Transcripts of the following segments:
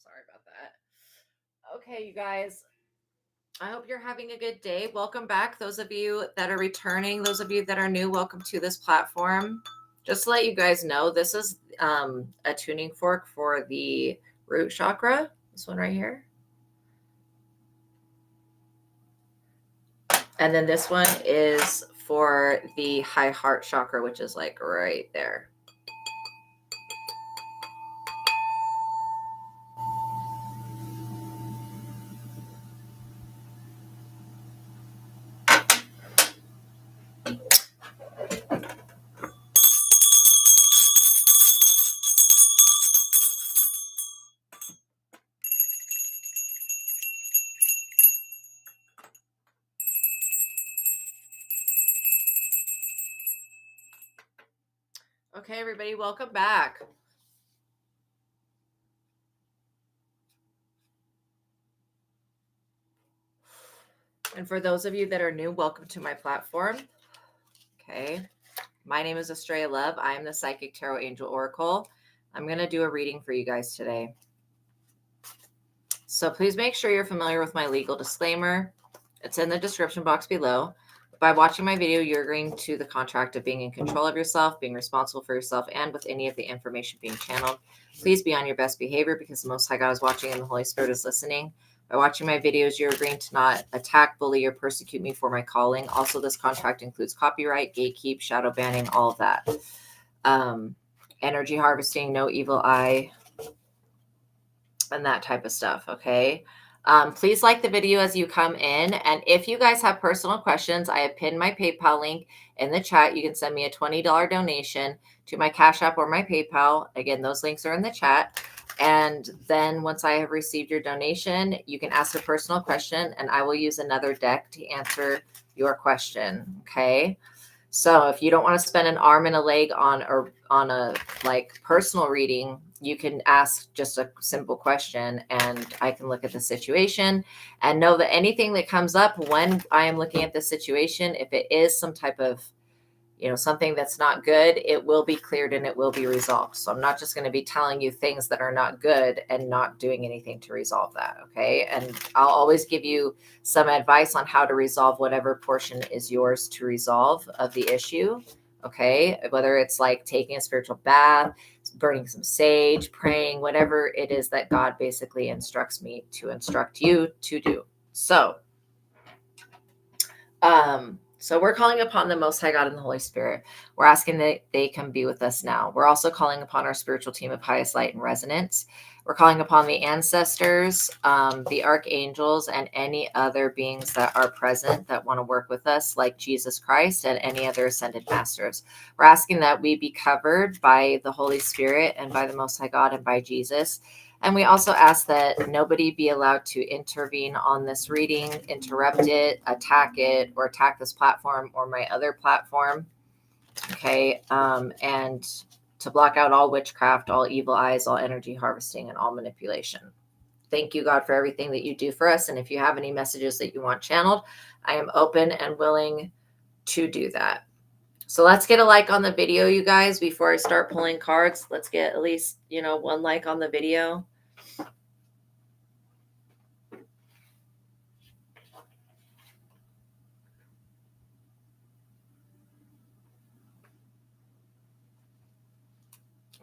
Sorry about that. Okay, you guys, I hope you're having a good day. Welcome back. Those of you that are returning, those of you that are new, welcome to this platform. Just to let you guys know, this is a tuning fork for the root chakra. This one right here. And then this one is for the high heart chakra, which is like right there. Okay, everybody, welcome back. And for those of you that are new, welcome to my platform. Okay, my name is ASTRAEA Love. I am the Psychic Tarot Angel Oracle. I'm going to do a reading for you guys today. So please make sure you're familiar with my legal disclaimer. It's in the description box below. By watching my video, you're agreeing to the contract of being in control of yourself, being responsible for yourself, and with any of the information being channeled. Please be on your best behavior because the Most High God is watching and the Holy Spirit is listening. By watching my videos, you're agreeing to not attack, bully, or persecute me for my calling. Also, this contract includes copyright, gatekeep, shadow banning, all of that. Energy harvesting, no evil eye, and that type of stuff, okay? Please like the video as you come in. And if you guys have personal questions, I have pinned my PayPal link in the chat. You can send me a $20 donation to my Cash App or my PayPal. Again, those links are in the chat. And then once I have received your donation, you can ask a personal question and I will use another deck to answer your question, okay? So if you don't want to spend an arm and a leg on a like personal reading, you can ask just a simple question and I can look at the situation and know that anything that comes up when I am looking at the situation, if it is some type of, something that's not good, it will be cleared and it will be resolved. So I'm not just going to be telling you things that are not good and not doing anything to resolve that. Okay. And I'll always give you some advice on how to resolve whatever portion is yours to resolve of the issue. Okay. Whether it's like taking a spiritual bath, burning some sage, praying, whatever it is that God basically instructs me to instruct you to do. So we're calling upon the Most High God and the Holy Spirit. We're asking that they can be with us now. We're also calling upon our spiritual team of highest light and resonance. We're calling upon the ancestors, the archangels, and any other beings that are present that want to work with us, like Jesus Christ and any other ascended masters. We're asking that we be covered by the Holy Spirit and by the Most High God and by Jesus. And we also ask that nobody be allowed to intervene on this reading, interrupt it, or attack this platform or my other platform. Okay. And to block out all witchcraft, all evil eyes, all energy harvesting, and all manipulation. Thank you, God, for everything that you do for us. And if you have any messages that you want channeled, I am open and willing to do that. So let's get a like on the video, you guys, before I start pulling cards. Let's get at least, one like on the video.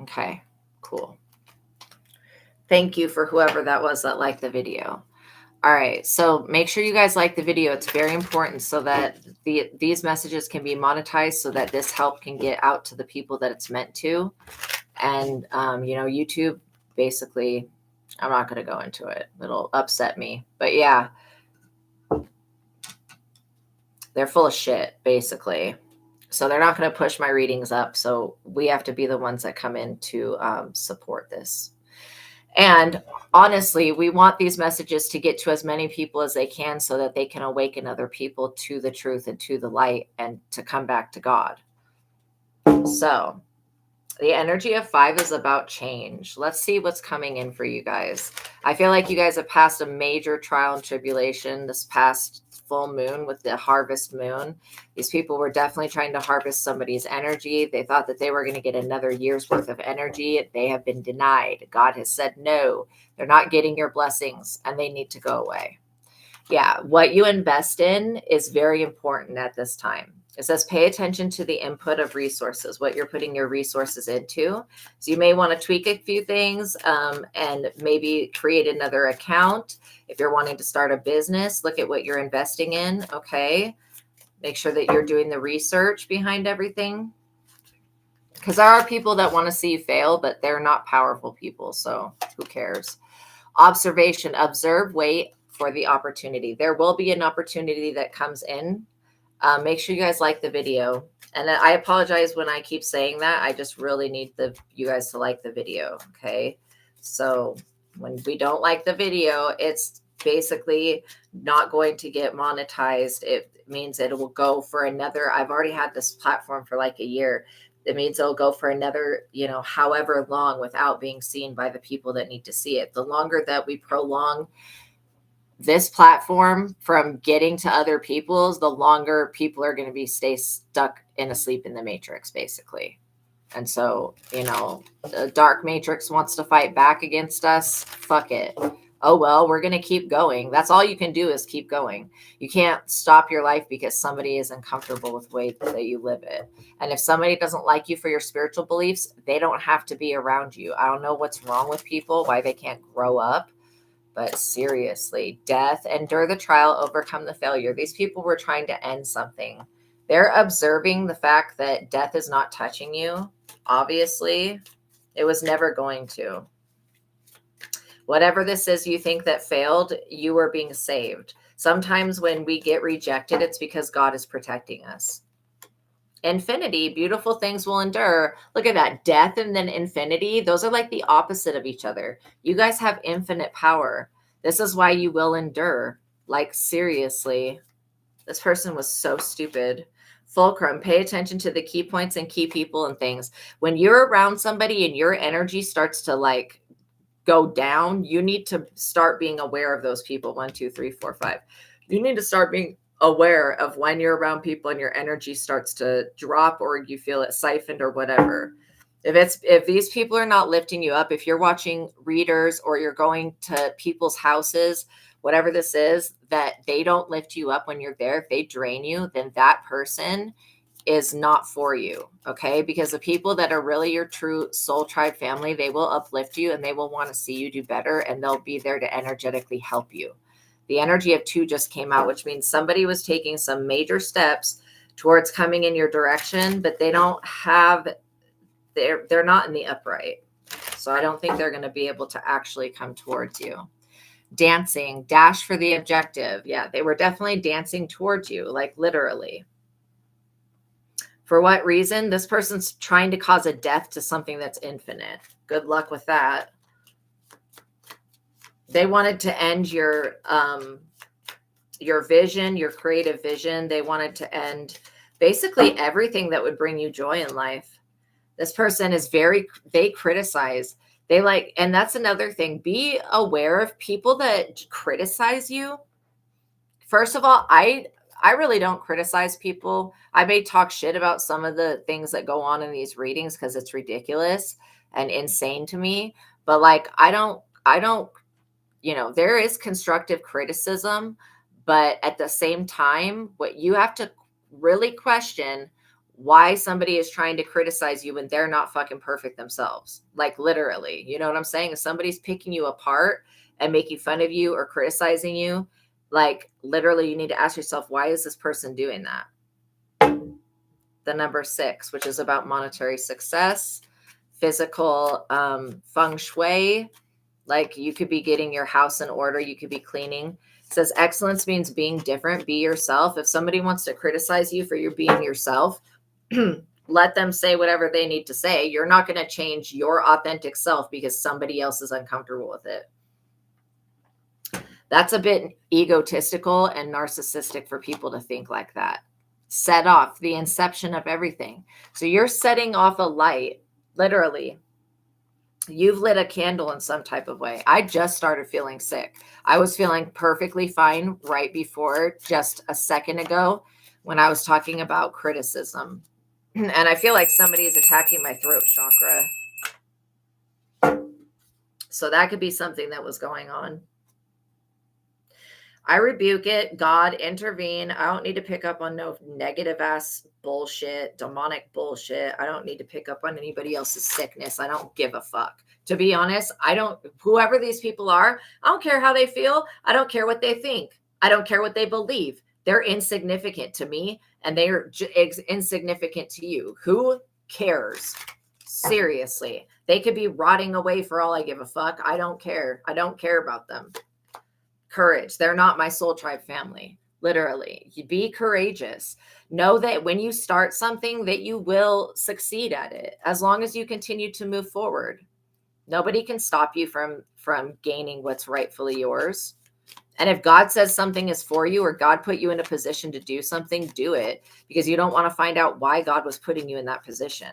Okay, cool. Thank you for whoever that was that liked the video. All right. So make sure you guys like the video. It's very important so that these messages can be monetized, so that this help can get out to the people that it's meant to. And, YouTube, basically, I'm not going to go into it. It'll upset me. But yeah, they're full of shit, basically. So they're not going to push my readings up. So we have to be the ones that come in to support this. And honestly, we want these messages to get to as many people as they can, so that they can awaken other people to the truth and to the light, and to come back to God. So the energy of 5 is about change. Let's see what's coming in for you guys. I feel like you guys have passed a major trial and tribulation this past full moon with the harvest moon. These people were definitely trying to harvest somebody's energy. They thought that they were going to get another year's worth of energy. They have been denied. God has said, no, they're not getting your blessings, and they need to go away. Yeah, what you invest in is very important at this time. It says pay attention to the input of resources, what you're putting your resources into. So you may want to tweak a few things, and maybe create another account. If you're wanting to start a business, look at what you're investing in, okay? Make sure that you're doing the research behind everything. Because there are people that want to see you fail, but they're not powerful people, so who cares? Observation, observe, wait for the opportunity. There will be an opportunity that comes in. Make sure you guys like the video. And I apologize when I keep saying that. I just really need you guys to like the video, okay? So when we don't like the video, it's basically not going to get monetized. It means it will go for another. I've already had this platform for like a year. It means it'll go for another, however long, without being seen by the people that need to see it. The longer that we prolong this platform from getting to other people's, the longer people are going to stay stuck in asleep in the matrix, basically. And so, the dark matrix wants to fight back against us. Fuck it. Oh, well, we're going to keep going. That's all you can do, is keep going. You can't stop your life because somebody isn't comfortable with the way that you live it. And if somebody doesn't like you for your spiritual beliefs, they don't have to be around you. I don't know what's wrong with people, why they can't grow up. But seriously, death, endure the trial, overcome the failure. These people were trying to end something. They're observing the fact that death is not touching you. Obviously, it was never going to. Whatever this is you think that failed, you are being saved. Sometimes when we get rejected, it's because God is protecting us. Infinity, beautiful things will endure. Look at that, death and then infinity. Those are like the opposite of each other. You guys have infinite power. This is why you will endure. Like, seriously, this person was so stupid. Fulcrum, pay attention to the key points and key people and things. When you're around somebody and your energy starts to go down, you need to start being aware of those people. 1, 2, 3, 4, 5. You need to start being aware of when you're around people and your energy starts to drop, or you feel it siphoned or whatever. If these people are not lifting you up, if you're watching readers or you're going to people's houses, whatever this is, that they don't lift you up when you're there, if they drain you, then that person is not for you. Okay. Because the people that are really your true soul tribe family, they will uplift you and they will want to see you do better, and they'll be there to energetically help you. The energy of 2 just came out, which means somebody was taking some major steps towards coming in your direction, but they're not in the upright. So I don't think they're going to be able to actually come towards you. Dancing, dash for the objective. Yeah, they were definitely dancing towards you, like literally. For what reason? This person's trying to cause a death to something that's infinite. Good luck with that. They wanted to end your vision, your creative vision. They wanted to end basically everything that would bring you joy in life. This person is they criticize. And that's another thing. Be aware of people that criticize you. First of all, I really don't criticize people. I may talk shit about some of the things that go on in these readings because it's ridiculous and insane to me. But I don't, there is constructive criticism, but at the same time, what you have to really question why somebody is trying to criticize you when they're not fucking perfect themselves. Like literally, you know what I'm saying? If somebody's picking you apart and making fun of you or criticizing you, like literally you need to ask yourself, why is this person doing that? The number 6, which is about monetary success, physical feng shui. Like you could be getting your house in order. You could be cleaning. It says excellence means being different. Be yourself. If somebody wants to criticize you for your being yourself, let them say whatever they need to say. You're not going to change your authentic self because somebody else is uncomfortable with it. That's a bit egotistical and narcissistic for people to think like that. Set off the inception of everything. So you're setting off a light, literally. You've lit a candle in some type of way. I just started feeling sick. I was feeling perfectly fine right before, just a second ago, when I was talking about criticism. And I feel like somebody is attacking my throat chakra. So that could be something that was going on. I rebuke it. God, intervene. I don't need to pick up on no negative ass bullshit, demonic bullshit. I don't need to pick up on anybody else's sickness. I don't give a fuck. To be honest, whoever these people are, I don't care how they feel. I don't care what they think. I don't care what they believe. They're insignificant to me and they're insignificant to you. Who cares? Seriously. They could be rotting away for all I give a fuck. I don't care. I don't care about them. Courage. They're not my soul tribe family. Literally. You be courageous. Know that when you start something that you will succeed at it as long as you continue to move forward. Nobody can stop you from gaining what's rightfully yours. And if God says something is for you or God put you in a position to do something, do it, because you don't want to find out why God was putting you in that position,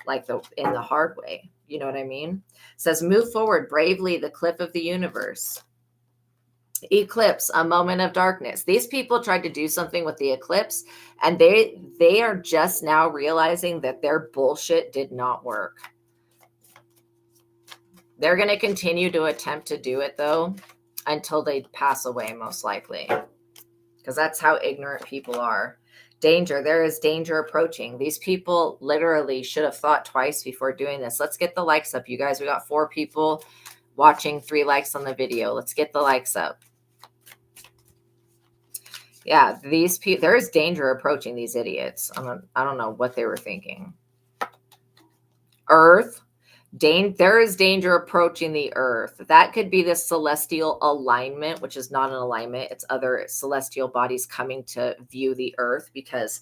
like in the hard way. You know what I mean? It says, move forward bravely, the cliff of the universe. Eclipse, a moment of darkness. These people tried to do something with the eclipse, and they are just now realizing that their bullshit did not work. They're going to continue to attempt to do it, though, until they pass away, most likely, because that's how ignorant people are. Danger. There is danger approaching. These people literally should have thought twice before doing this. Let's get the likes up, you guys. We got 4 people watching, 3 likes on the video. Let's get the likes up. Yeah, these people, there is danger approaching these idiots. I don't know what they were thinking. Earth. There is danger approaching the earth. That could be this celestial alignment, which is not an alignment. It's other celestial bodies coming to view the earth, because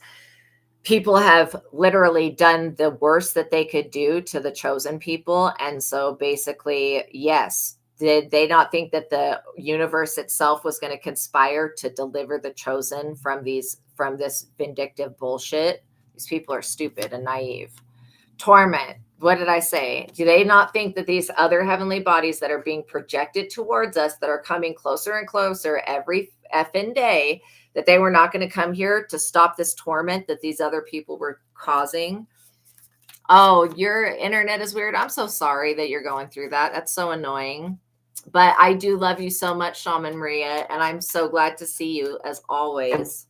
people have literally done the worst that they could do to the chosen people. And so basically, yes, did they not think that the universe itself was going to conspire to deliver the chosen from this vindictive bullshit? These people are stupid and naive. Torment. What did I say? Do they not think that these other heavenly bodies that are being projected towards us, that are coming closer and closer every effing day, that they were not going to come here to stop this torment that these other people were causing? Oh, your internet is weird. I'm so sorry that you're going through that. That's so annoying. But I do love you so much, Shaman Maria, and I'm so glad to see you as always.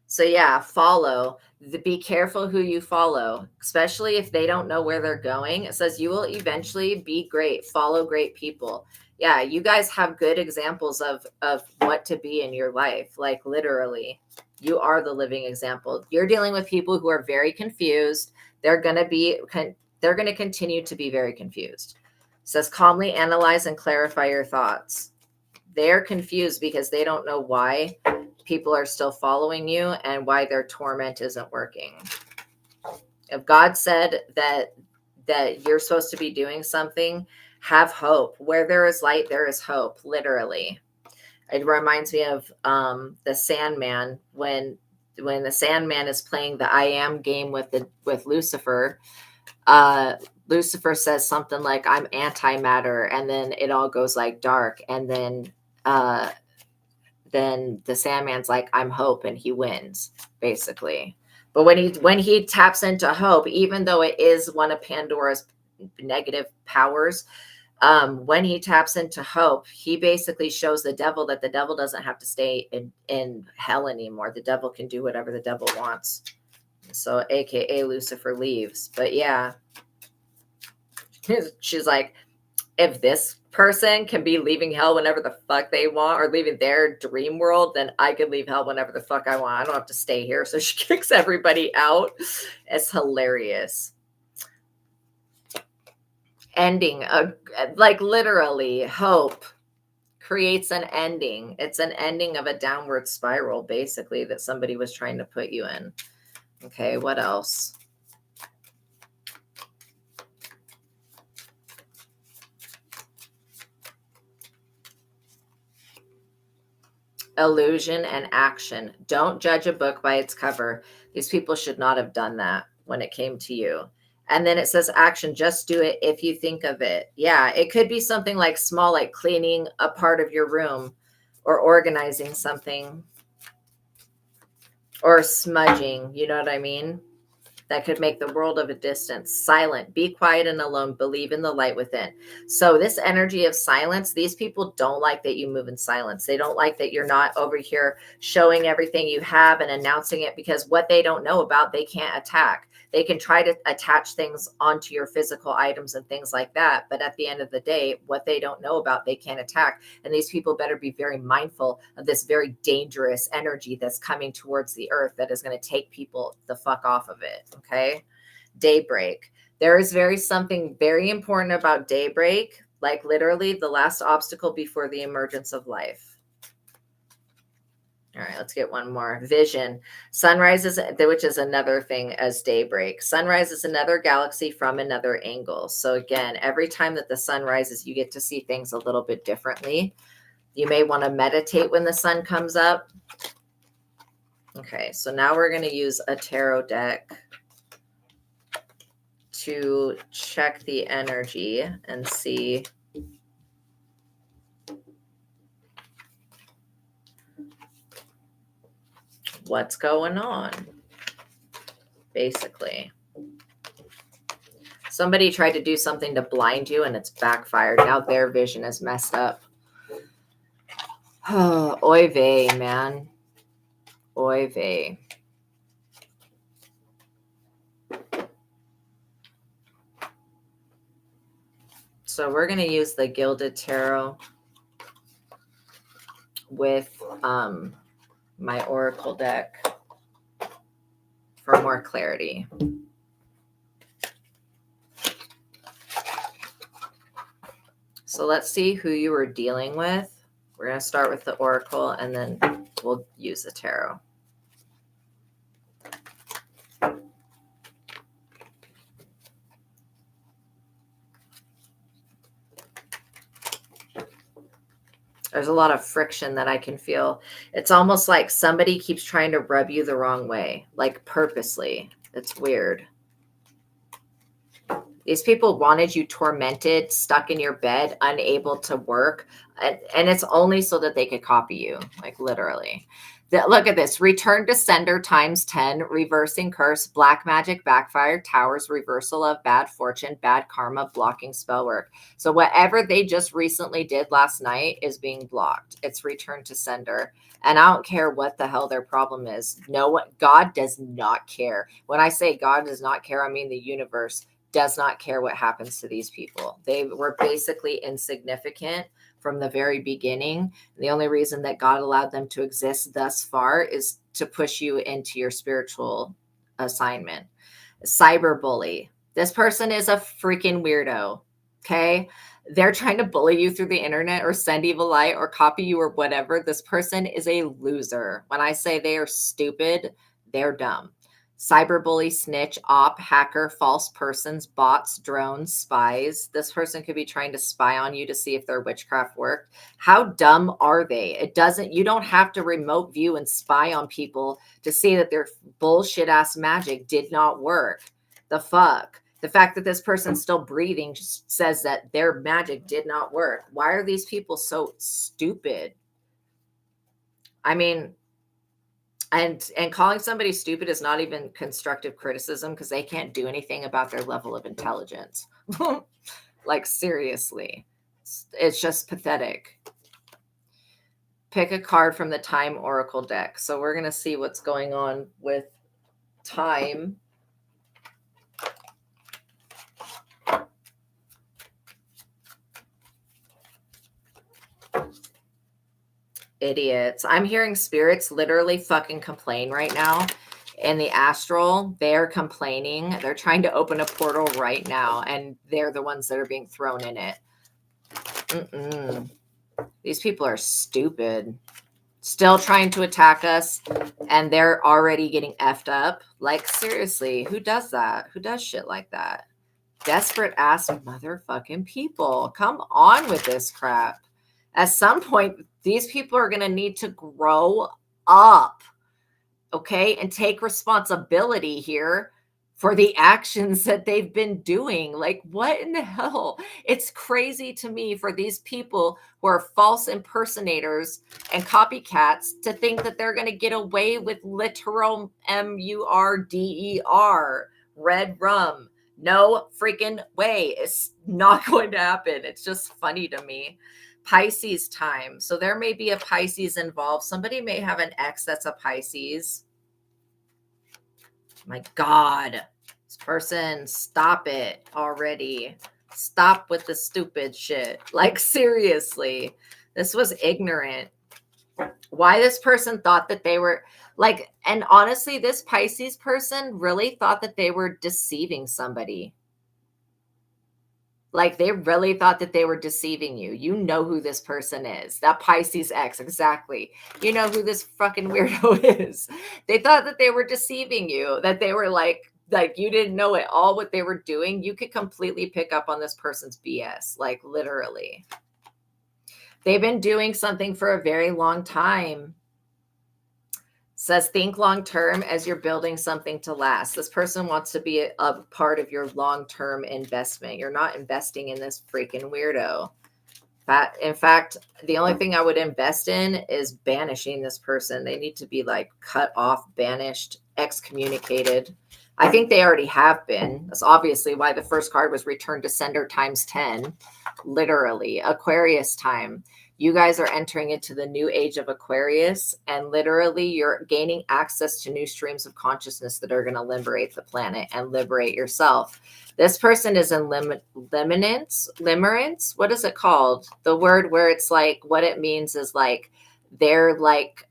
So yeah, follow. Be careful who you follow, especially if they don't know where they're going. It says you will eventually be great. Follow great people. Yeah, you guys have good examples of what to be in your life. Like literally, you are the living example. You're dealing with people who are very confused. They're going to continue to be very confused. It says calmly analyze and clarify your thoughts. They're confused because they don't know why people are still following you and why their torment isn't working. If God said that you're supposed to be doing something, have hope. Where there is light, there is hope, literally. It reminds me of the Sandman, when the Sandman is playing the I am game with Lucifer. Lucifer says something like, I'm antimatter, and then it all goes like dark, and then the Sandman's like, I'm hope, and he wins, basically. But when he taps into hope, even though it is one of Pandora's negative powers, when he taps into hope, he basically shows the devil that the devil doesn't have to stay in hell anymore. The devil can do whatever the devil wants. So AKA Lucifer leaves. But yeah, she's like, if this person can be leaving hell whenever the fuck they want or leaving their dream world, then I can leave hell whenever the fuck I want. I don't have to stay here. So she kicks everybody out. It's hilarious. Ending, like literally, hope creates an ending. It's an ending of a downward spiral, basically, that somebody was trying to put you in. Okay, what else? Illusion and action. Don't judge a book by its cover. These people should not have done that when it came to you. And then it says action. Just do it if you think of it. Yeah, it could be something like small, like cleaning a part of your room or organizing something or smudging. You know what I mean? That could make the world of a distance. Silent, be quiet and alone, believe in the light within. So this energy of silence, these people don't like that you move in silence. They don't like that you're not over here showing everything you have and announcing it, because what they don't know about, they can't attack. They can try to attach things onto your physical items and things like that. But at the end of the day, what they don't know about, they can't attack. And these people better be very mindful of this very dangerous energy that's coming towards the earth that is going to take people the fuck off of it. Okay. Daybreak. There is something very important about daybreak, like literally the last obstacle before the emergence of life. All right, let's get one more. Vision. Sunrise is, which is another thing as daybreak. Sunrise is another galaxy from another angle. So again, every time that the sun rises, you get to see things a little bit differently. You may want to meditate when the sun comes up. Okay, so now we're going to use a tarot deck to check the energy and see what's going on, basically. Somebody tried to do something to blind you and it's backfired. Now their vision is messed up. Oh, oy vey, man. Oy vey. So we're going to use the Gilded Tarot with my Oracle deck for more clarity. So let's see who you were dealing with. We're going to start with the Oracle and then we'll use the Tarot. There's a lot of friction that I can feel. It's almost like somebody keeps trying to rub you the wrong way, like purposely. It's weird. These people wanted you tormented, stuck in your bed, unable to work. And it's only so that they could copy you, like literally. Look at this. Return to sender times 10, reversing curse, black magic backfire, towers, reversal of bad fortune, bad karma, blocking spell work. So whatever they just recently did last night is being blocked. It's returned to sender. And I don't care what the hell their problem is. God does not care. When I say God does not care, I mean the universe does not care what happens to these people. They were basically insignificant from the very beginning. The only reason that God allowed them to exist thus far is to push you into your spiritual assignment. Cyberbully. This person is a freaking weirdo. Okay. They're trying to bully you through the internet or send evil light or copy you or whatever. This person is a loser. When I say they are stupid, they're dumb. Cyberbully, snitch, op, hacker, false persons, bots, drones, spies. This person could be trying to spy on you to see if their witchcraft worked. How dumb are they? You don't have to remote view and spy on people to see that their bullshit ass magic did not work. The fuck? The fact that this person's still breathing just says that their magic did not work. Why are these people so stupid? I mean, and calling somebody stupid is not even constructive criticism because they can't do anything about their level of intelligence. Like, seriously, it's just pathetic. Pick a card from the Time Oracle deck. So we're going to see what's going on with time. Idiots. I'm hearing spirits literally fucking complain right now. In the astral, they're complaining. They're trying to open a portal right now, and they're the ones that are being thrown in it. These people are stupid. Still trying to attack us, and they're already getting effed up. Like, seriously, who does that? Who does shit like that? Desperate ass motherfucking people. Come on with this crap. At some point, these people are going to need to grow up, okay, and take responsibility here for the actions that they've been doing. Like, what in the hell? It's crazy to me for these people who are false impersonators and copycats to think that they're going to get away with literal MURDER, red rum. No freaking way. It's not going to happen. It's just funny to me. Pisces time. So there may be a Pisces involved. Somebody may have an ex that's a Pisces. My God, this person, stop it already. Stop with the stupid shit. Like, seriously, this was ignorant. Why this person thought that they were like, and honestly, this Pisces person really thought that they were deceiving somebody. Like, they really thought that they were deceiving you. You know who this person is. That Pisces ex, exactly. You know who this fucking weirdo is. They thought that they were deceiving you, that they were like you didn't know at all what they were doing. You could completely pick up on this person's BS, like literally. They've been doing something for a very long time. Says, think long term as you're building something to last. This person wants to be a part of your long-term investment. You're not investing in this freaking weirdo. In fact, the only thing I would invest in is banishing this person. They need to be like cut off, banished, excommunicated. I think they already have been. That's obviously why the first card was return to sender times 10. Literally, Aquarius time. You guys are entering into the new age of Aquarius, and literally you're gaining access to new streams of consciousness that are going to liberate the planet and liberate yourself. This person is in limerence. What is it called? The word where it's like, what it means is like, they're like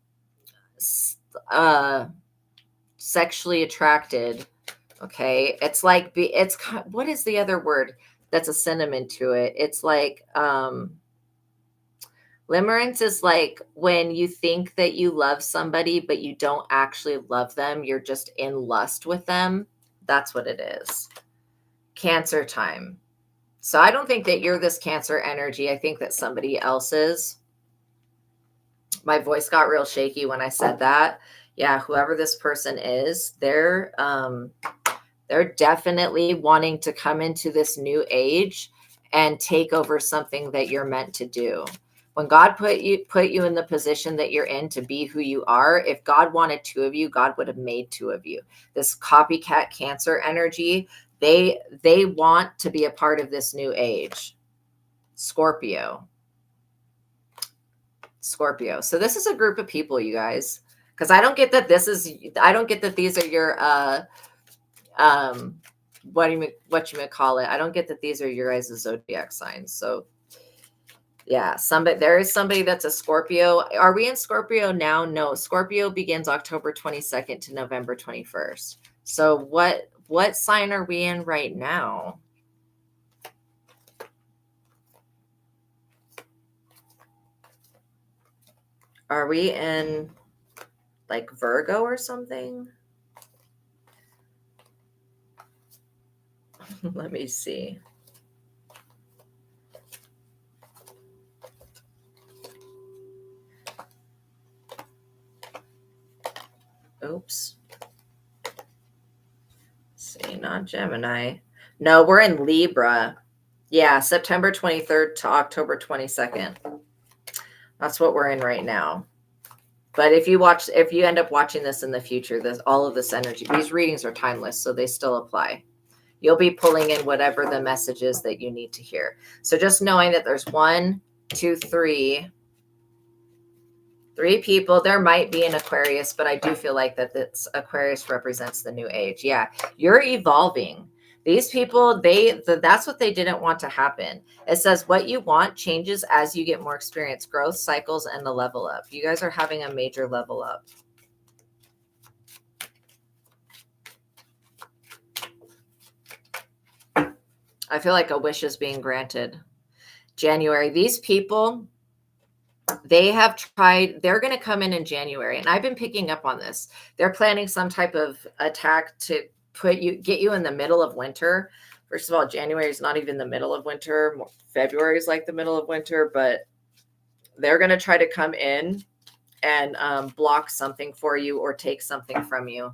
sexually attracted. Okay. It's like, what is the other word that's a synonym to it? It's like, limerence is like when you think that you love somebody, but you don't actually love them. You're just in lust with them. That's what it is. Cancer time. So I don't think that you're this Cancer energy. I think that somebody else is. My voice got real shaky when I said that. Yeah, whoever this person is, they're definitely wanting to come into this new age and take over something that you're meant to do. When God put you in the position that you're in to be who you are, if God wanted two of you, God would have made two of you. This copycat Cancer energy, they want to be a part of this new age. Scorpio. So this is a group of people, you guys, because I don't get that these are your what you may call it. I don't get that these are your guys' zodiac signs. So yeah, there is somebody that's a Scorpio. Are we in Scorpio now? No, Scorpio begins October 22nd to November 21st. So what sign are we in right now? Are we in like Virgo or something? Let me see. Oops. Let's see, not Gemini. No, we're in Libra. Yeah, September 23rd to October 22nd. That's what we're in right now. But if you end up watching this in the future, all of this energy, these readings are timeless, so they still apply. You'll be pulling in whatever the message is that you need to hear. So just knowing that there's 1, 2, 3 people. There might be an Aquarius, but I do feel like that this Aquarius represents the new age. Yeah, you're evolving. These people, that's what they didn't want to happen. It says what you want changes as you get more experience, growth cycles, and the level up. You guys are having a major level up. I feel like a wish is being granted. January, these people, they have tried, they're going to come in January. And I've been picking up on this. They're planning some type of attack to get you in the middle of winter. First of all, January is not even the middle of winter. February is like the middle of winter, but they're going to try to come in and block something for you or take something from you.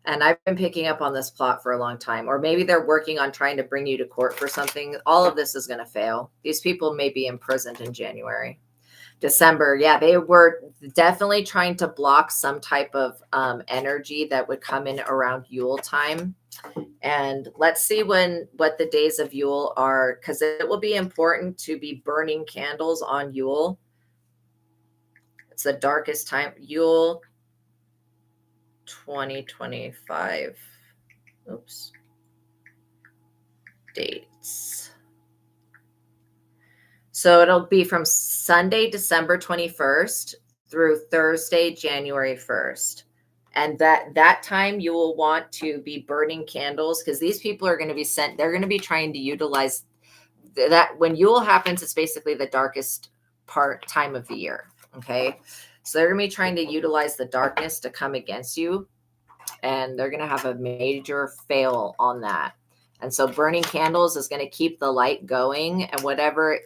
And I've been picking up on this plot for a long time. Or maybe they're working on trying to bring you to court for something. All of this is going to fail. These people may be imprisoned in January. December, yeah, they were definitely trying to block some type of energy that would come in around Yule time. And let's see what the days of Yule are, because it will be important to be burning candles on Yule. It's the darkest time. Yule 2025. Oops. Dates. So it'll be from Sunday, December 21st through Thursday, January 1st. And that time you will want to be burning candles, because these people are going to be sent. They're going to be trying to utilize that. When Yule happens, it's basically the darkest time of the year. Okay. So they're going to be trying to utilize the darkness to come against you. And they're going to have a major fail on that. And so burning candles is going to keep the light going, and whatever,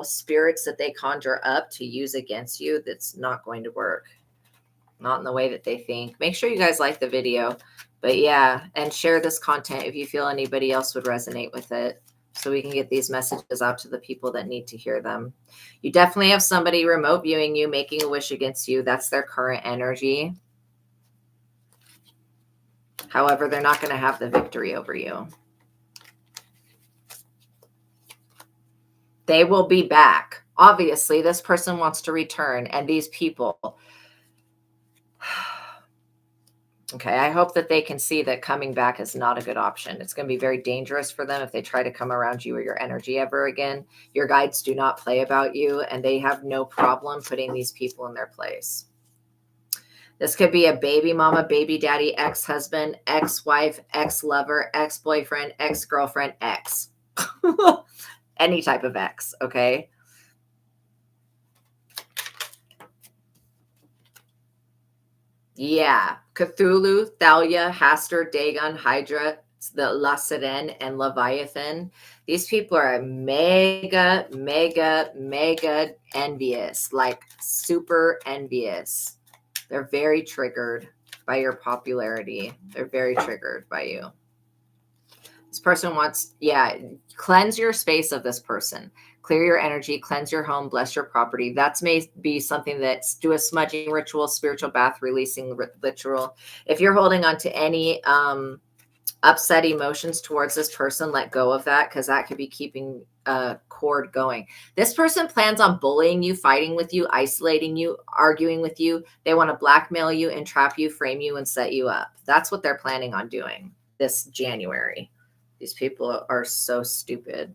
spirits that they conjure up to use against you, that's not going to work. Not in the way that they think. Make sure you guys like the video. But yeah, and share this content if you feel anybody else would resonate with it, so we can get these messages out to the people that need to hear them. You definitely have somebody remote viewing you, making a wish against you. That's their current energy. However, they're not going to have the victory over you. They will be back. Obviously, this person wants to return, and these people. Okay, I hope that they can see that coming back is not a good option. It's going to be very dangerous for them if they try to come around you or your energy ever again. Your guides do not play about you, and they have no problem putting these people in their place. This could be a baby mama, baby daddy, ex-husband, ex-wife, ex-lover, ex-boyfriend, ex-girlfriend, ex. Any type of ex, okay? Yeah. Cthulhu, Thalia, Hastur, Dagon, Hydra, the Laseren, and Leviathan. These people are mega, mega, mega envious, like super envious. They're very triggered by your popularity. They're very triggered by you. This person wants, cleanse your space of this person. Clear your energy, cleanse your home, bless your property. That's may be something that's do a smudging ritual, spiritual bath releasing ritual. If you're holding on to any upset emotions towards this person, let go of that, because that could be keeping a cord going. This person plans on bullying you, fighting with you, isolating you, arguing with you. They want to blackmail you, entrap you, frame you, and set you up. That's what they're planning on doing this January. These people are so stupid.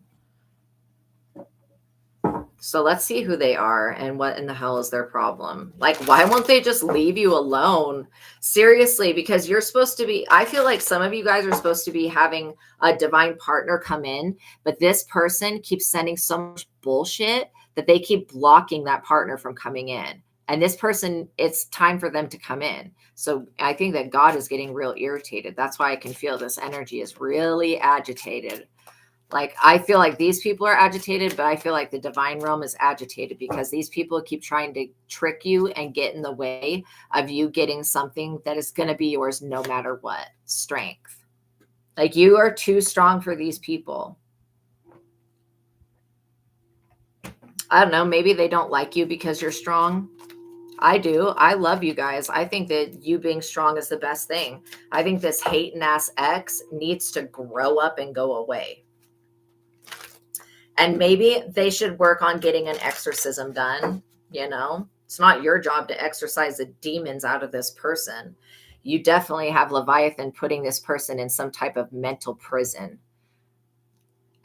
So let's see who they are and what in the hell is their problem. Like, why won't they just leave you alone? Seriously, because you're supposed to be, I feel like some of you guys are supposed to be having a divine partner come in, but this person keeps sending so much bullshit that they keep blocking that partner from coming in. And this person, it's time for them to come in. So I think that God is getting real irritated. That's why I can feel this energy is really agitated. Like, I feel like these people are agitated, but I feel like the divine realm is agitated because these people keep trying to trick you and get in the way of you getting something that is going to be yours no matter what. Strength. Like, you are too strong for these people. I don't know. Maybe they don't like you because you're strong. I do. I love you guys. I think that you being strong is the best thing. I think this hating ass ex needs to grow up and go away. And maybe they should work on getting an exorcism done. It's not your job to exorcise the demons out of this person. You definitely have Leviathan putting this person in some type of mental prison.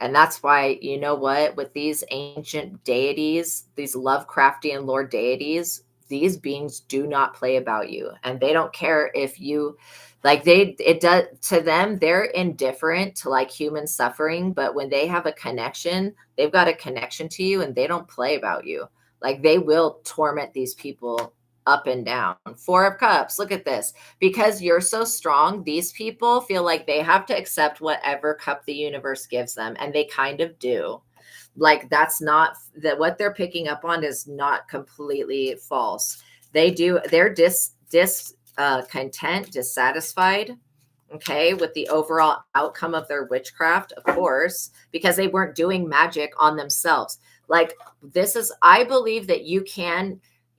And that's why, you know what, with these ancient deities, these Lovecraftian lord deities, these beings do not play about you. And they don't care if you, like, it does to them, they're indifferent to like human suffering. But when they have a connection, they've got a connection to you, and they don't play about you. Like, they will torment these people up and down. Four of Cups, look at this. Because you're so strong, these people feel like they have to accept whatever cup the universe gives them, and they kind of do. Like, that's not that what they're picking up on is not completely false. They're content, dissatisfied, okay, with the overall outcome of their witchcraft, of course, because they weren't doing magic on themselves. Like, I believe that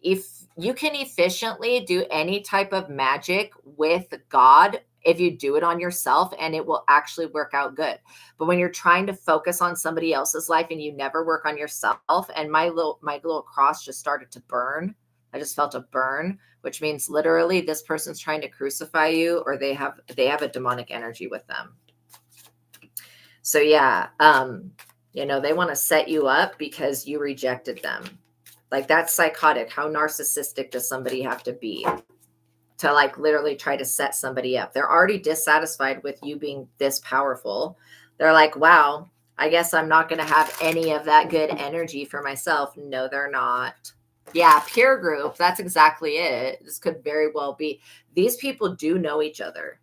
if you can efficiently do any type of magic with God if you do it on yourself, and it will actually work out good. But when you're trying to focus on somebody else's life and you never work on yourself, and my little cross just started to burn. I just felt a burn, which means literally this person's trying to crucify you, or they have a demonic energy with them. So yeah, they want to set you up because you rejected them. Like, that's psychotic. How narcissistic does somebody have to be to like literally try to set somebody up? They're already dissatisfied with you being this powerful. They're like, wow, I guess I'm not going to have any of that good energy for myself. No, they're not. Yeah, peer group. That's exactly it. This could very well be. These people do know each other.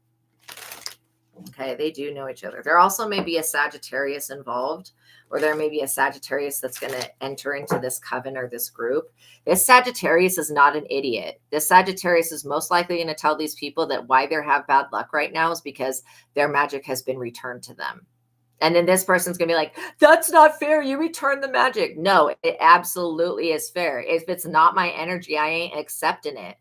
Okay, they do know each other. There also may be a Sagittarius involved, or there may be a Sagittarius that's going to enter into this coven or this group. This Sagittarius is not an idiot. This Sagittarius is most likely going to tell these people that why they have bad luck right now is because their magic has been returned to them. And then this person's going to be like, that's not fair. You return the magic. No, it absolutely is fair. If it's not my energy, I ain't accepting it.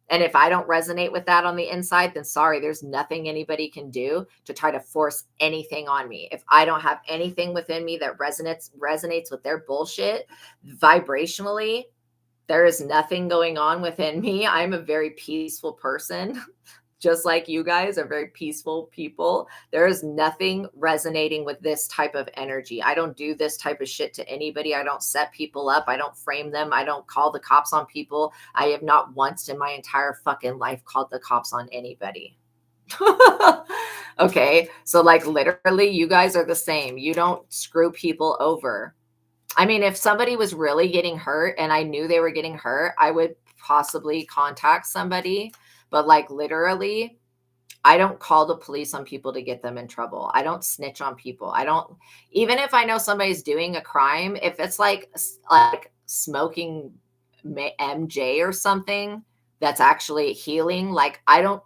And if I don't resonate with that on the inside, then sorry, there's nothing anybody can do to try to force anything on me. If I don't have anything within me that resonates with their bullshit vibrationally, there is nothing going on within me. I'm a very peaceful person. Just like you guys are very peaceful people. There is nothing resonating with this type of energy. I don't do this type of shit to anybody. I don't set people up. I don't frame them. I don't call the cops on people. I have not once in my entire fucking life called the cops on anybody. Okay. So like literally you guys are the same. You don't screw people over. I mean, if somebody was really getting hurt and I knew they were getting hurt, I would possibly contact somebody. But like literally, I don't call the police on people to get them in trouble. I don't snitch on people. Even if I know somebody's doing a crime, if it's like smoking MJ or something that's actually healing, like I don't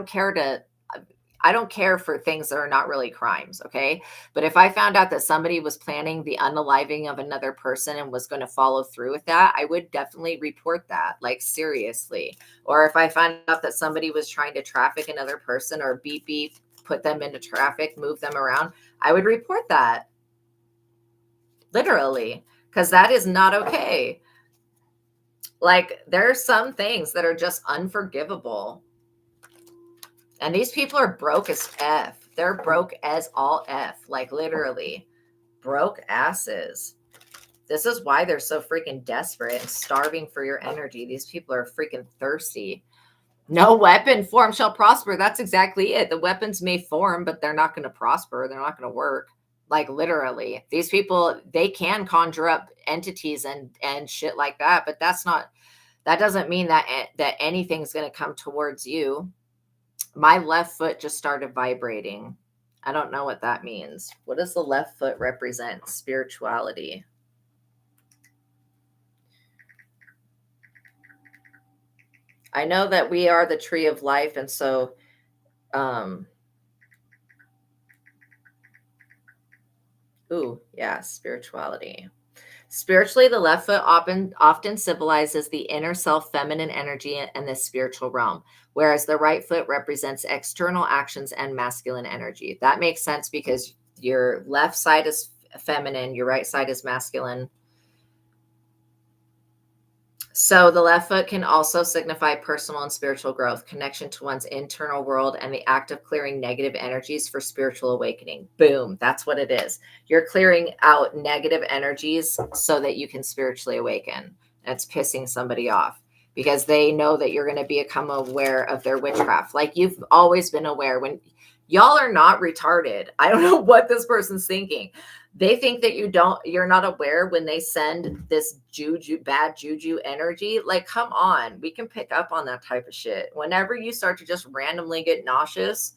care for things that are not really crimes, okay? But if I found out that somebody was planning the unaliving of another person and was going to follow through with that, I would definitely report that, like seriously. Or if I found out that somebody was trying to traffic another person or beep, beep, put them into traffic, move them around, I would report that. Literally, because that is not okay. Like, there are some things that are just unforgivable. And these people are broke as F. They're broke as all F. Like literally broke asses. This is why they're so freaking desperate and starving for your energy. These people are freaking thirsty. No weapon form shall prosper. That's exactly it. The weapons may form, but they're not going to prosper. They're not going to work. Like literally these people, they can conjure up entities and shit like that. But that doesn't mean that anything's going to come towards you. My left foot just started vibrating. I don't know what that means. What does the left foot represent? Spirituality. I know that we are the tree of life. And so, spirituality. Spiritually, the left foot often symbolizes the inner self, feminine energy, and the spiritual realm, whereas the right foot represents external actions and masculine energy. That makes sense because your left side is feminine, your right side is masculine. So the left foot can also signify personal and spiritual growth, connection to one's internal world, and the act of clearing negative energies for spiritual awakening. Boom. That's what it is. You're clearing out negative energies so that you can spiritually awaken. That's pissing somebody off because they know that you're going to become aware of their witchcraft. Like you've always been aware. When y'all are not retarded, I don't know what this person's thinking. They think that you're not aware when they send this bad juju energy. Like, come on, we can pick up on that type of shit. Whenever you start to just randomly get nauseous,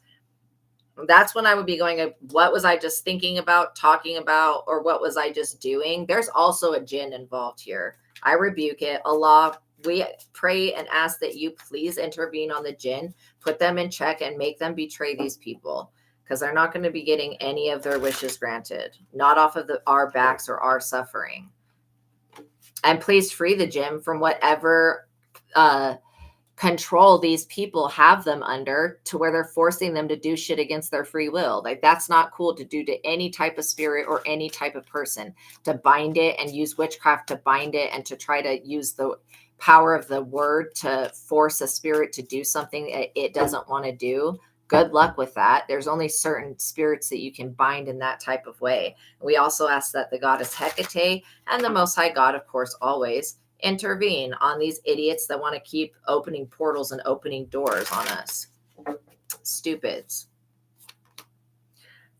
that's when I would be going, what was I just thinking about, talking about, or what was I just doing? There's also a jinn involved here. I rebuke it. Allah, we pray and ask that you please intervene on the jinn, put them in check, and make them betray these people, because they're not going to be getting any of their wishes granted, not off of our backs or our suffering. And please free the jinn from whatever control these people have them under, to where they're forcing them to do shit against their free will. Like, that's not cool to do to any type of spirit or any type of person, to bind it and use witchcraft to bind it, and to try to use the power of the word to force a spirit to do something it doesn't want to do. Good luck with that. There's only certain spirits that you can bind in that type of way. We also ask that the goddess Hecate and the Most High God, of course, always intervene on these idiots that want to keep opening portals and opening doors on us. Stupids.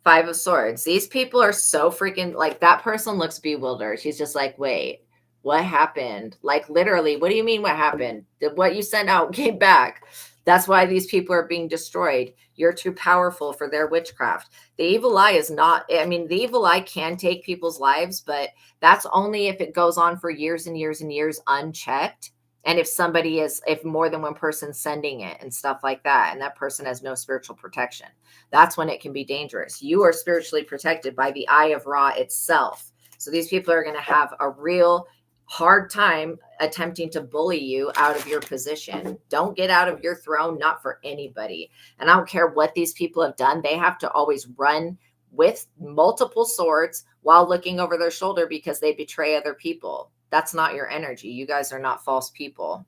Five of Swords. These people are so freaking, like, that person looks bewildered. She's just like, wait, what happened? Like, literally, what do you mean what happened? What you sent out came back. That's why these people are being destroyed. You're too powerful for their witchcraft. The evil eye is not, I mean, the evil eye can take people's lives, but that's only if it goes on for years and years and years unchecked. And if more than one person's sending it and stuff like that, and that person has no spiritual protection, that's when it can be dangerous. You are spiritually protected by the eye of Ra itself. So these people are going to have a real hard time attempting to bully you out of your position. Don't get out of your throne, not for anybody. And I don't care what these people have done. They have to always run with multiple swords while looking over their shoulder, because they betray other people. That's not your energy. You guys are not false people.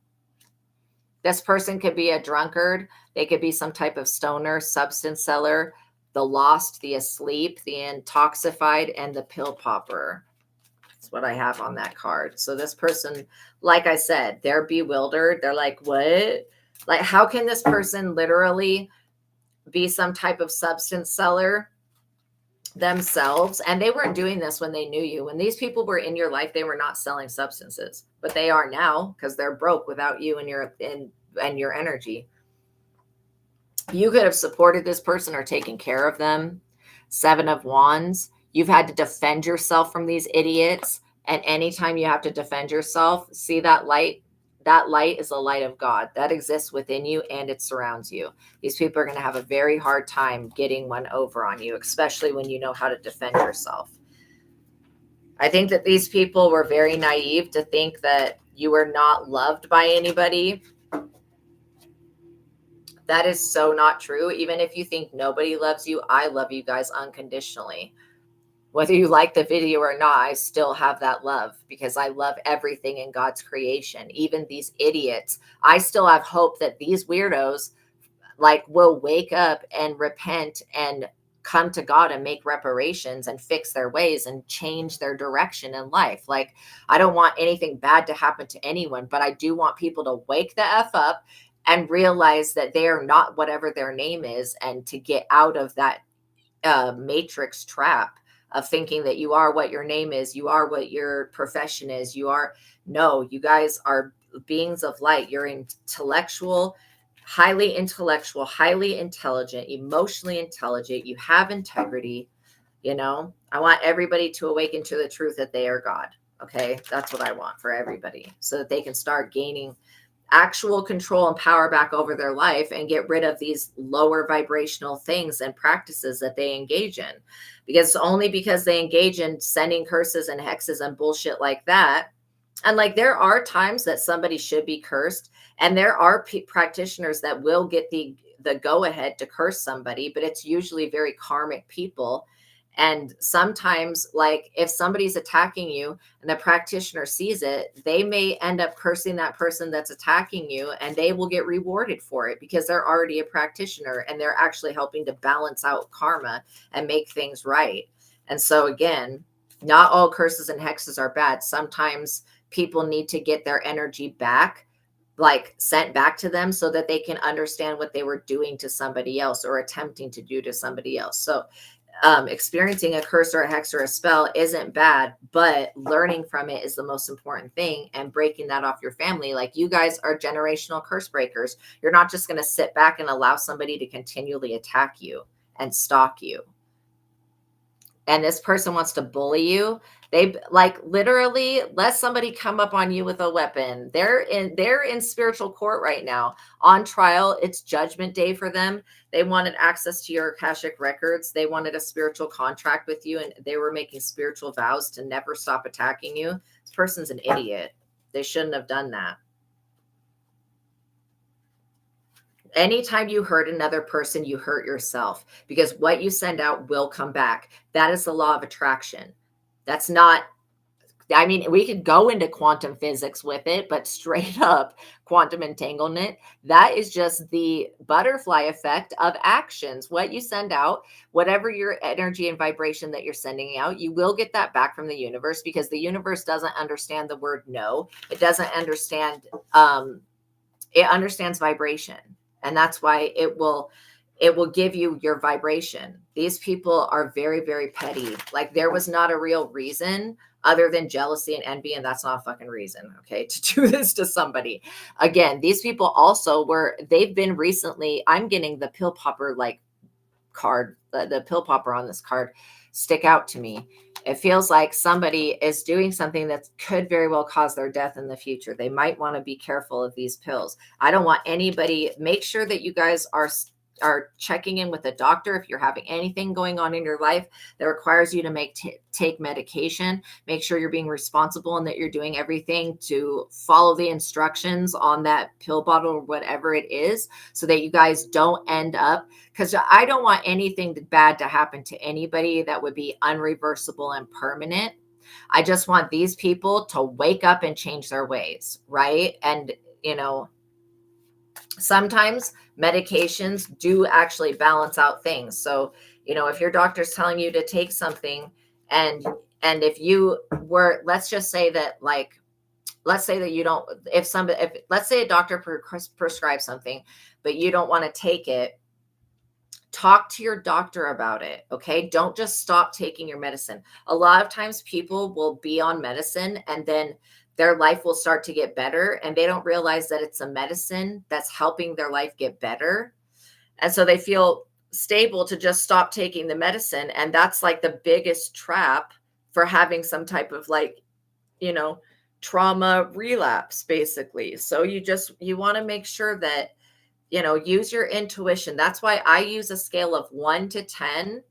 This person could be a drunkard. They could be some type of stoner, substance seller, the lost, the asleep, the intoxified, and the pill popper. That's what I have on that card. So this person, like I said, they're bewildered. They're like, what? Like, how can this person literally be some type of substance seller themselves? And they weren't doing this when they knew you. When these people were in your life, they were not selling substances, but they are now, because they're broke without you and your energy. You could have supported this person or taken care of them. Seven of Wands. You've had to defend yourself from these idiots. And anytime you have to defend yourself, see that light? That light is the light of God that exists within you, and it surrounds you. These people are going to have a very hard time getting one over on you, especially when you know how to defend yourself. I think that these people were very naive to think that you were not loved by anybody. That is so not true. Even if you think nobody loves you, I love you guys unconditionally. Whether you like the video or not, I still have that love, because I love everything in God's creation. Even these idiots, I still have hope that these weirdos will wake up and repent and come to God and make reparations and fix their ways and change their direction in life. Like, I don't want anything bad to happen to anyone, but I do want people to wake the F up and realize that they are not whatever their name is, and to get out of that matrix trap of thinking that you are what your name is, you are what your profession is, no, you guys are beings of light. You're highly intellectual, highly intelligent, emotionally intelligent. You have integrity. I want everybody to awaken to the truth that they are God. Okay. That's what I want for everybody, so that they can start gaining actual control and power back over their life, and get rid of these lower vibrational things and practices that they engage in. Because only because they engage in sending curses and hexes and bullshit like that. And there are times that somebody should be cursed, and there are practitioners that will get the go ahead to curse somebody, but it's usually very karmic people. And sometimes, like, if somebody's attacking you and the practitioner sees it, they may end up cursing that person that's attacking you, and they will get rewarded for it because they're already a practitioner and they're actually helping to balance out karma and make things right. And so, again, not all curses and hexes are bad. Sometimes people need to get their energy back, like sent back to them, so that they can understand what they were doing to somebody else or attempting to do to somebody else. So experiencing a curse or a hex or a spell isn't bad, but learning from it is the most important thing, and breaking that off your family. Like, you guys are generational curse breakers. You're not just going to sit back and allow somebody to continually attack you and stalk you. And this person wants to bully you. They, like, literally let somebody come up on you with a weapon. They're in spiritual court right now on trial. It's judgment day for them. They wanted access to your Akashic records. They wanted a spiritual contract with you, and they were making spiritual vows to never stop attacking you. This person's an idiot. They shouldn't have done that. Anytime you hurt another person, you hurt yourself, because what you send out will come back. That is the law of attraction. That's not, I mean, we could go into quantum physics with it, but straight up quantum entanglement, that is just the butterfly effect of actions. What you send out, whatever your energy and vibration that you're sending out, you will get that back from the universe, because the universe doesn't understand the word no. It doesn't understand, it understands vibration. And that's why it will give you your vibration. These people are very, very petty. Like, there was not a real reason other than jealousy and envy, and that's not a fucking reason, okay, to do this to somebody. Again, these people also they've been recently, I'm getting the pill popper like card, the pill popper on this card stick out to me. It feels like somebody is doing something that could very well cause their death in the future. They might want to be careful of these pills. I don't want anybody, make sure that you guys are checking in with a doctor if you're having anything going on in your life that requires you to take medication. Make sure you're being responsible and that you're doing everything to follow the instructions on that pill bottle or whatever it is, so that you guys don't end up, because I don't want anything bad to happen to anybody that would be unreversible and permanent. I just want these people to wake up and change their ways, right? And, sometimes medications do actually balance out things. So, if your doctor's telling you to take something, and if you were, let's just say that, like, let's say that you don't, if let's say a doctor prescribes something, but you don't want to take it, talk to your doctor about it. Okay. Don't just stop taking your medicine. A lot of times people will be on medicine, and then their life will start to get better, and they don't realize that it's a medicine that's helping their life get better. And so they feel stable to just stop taking the medicine. And that's like the biggest trap for having some type of, like, trauma relapse, basically. So you want to make sure that, use your intuition. That's why I use a scale of 1 to 10,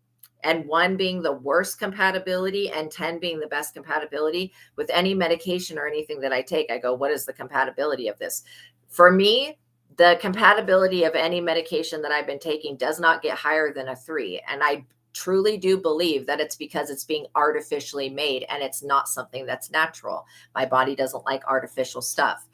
and 1 being the worst compatibility and 10 being the best compatibility. With any medication or anything that I take, I go, what is the compatibility of this? For me, the compatibility of any medication that I've been taking does not get higher than a 3. And I truly do believe that it's because it's being artificially made, and it's not something that's natural. My body doesn't like artificial stuff.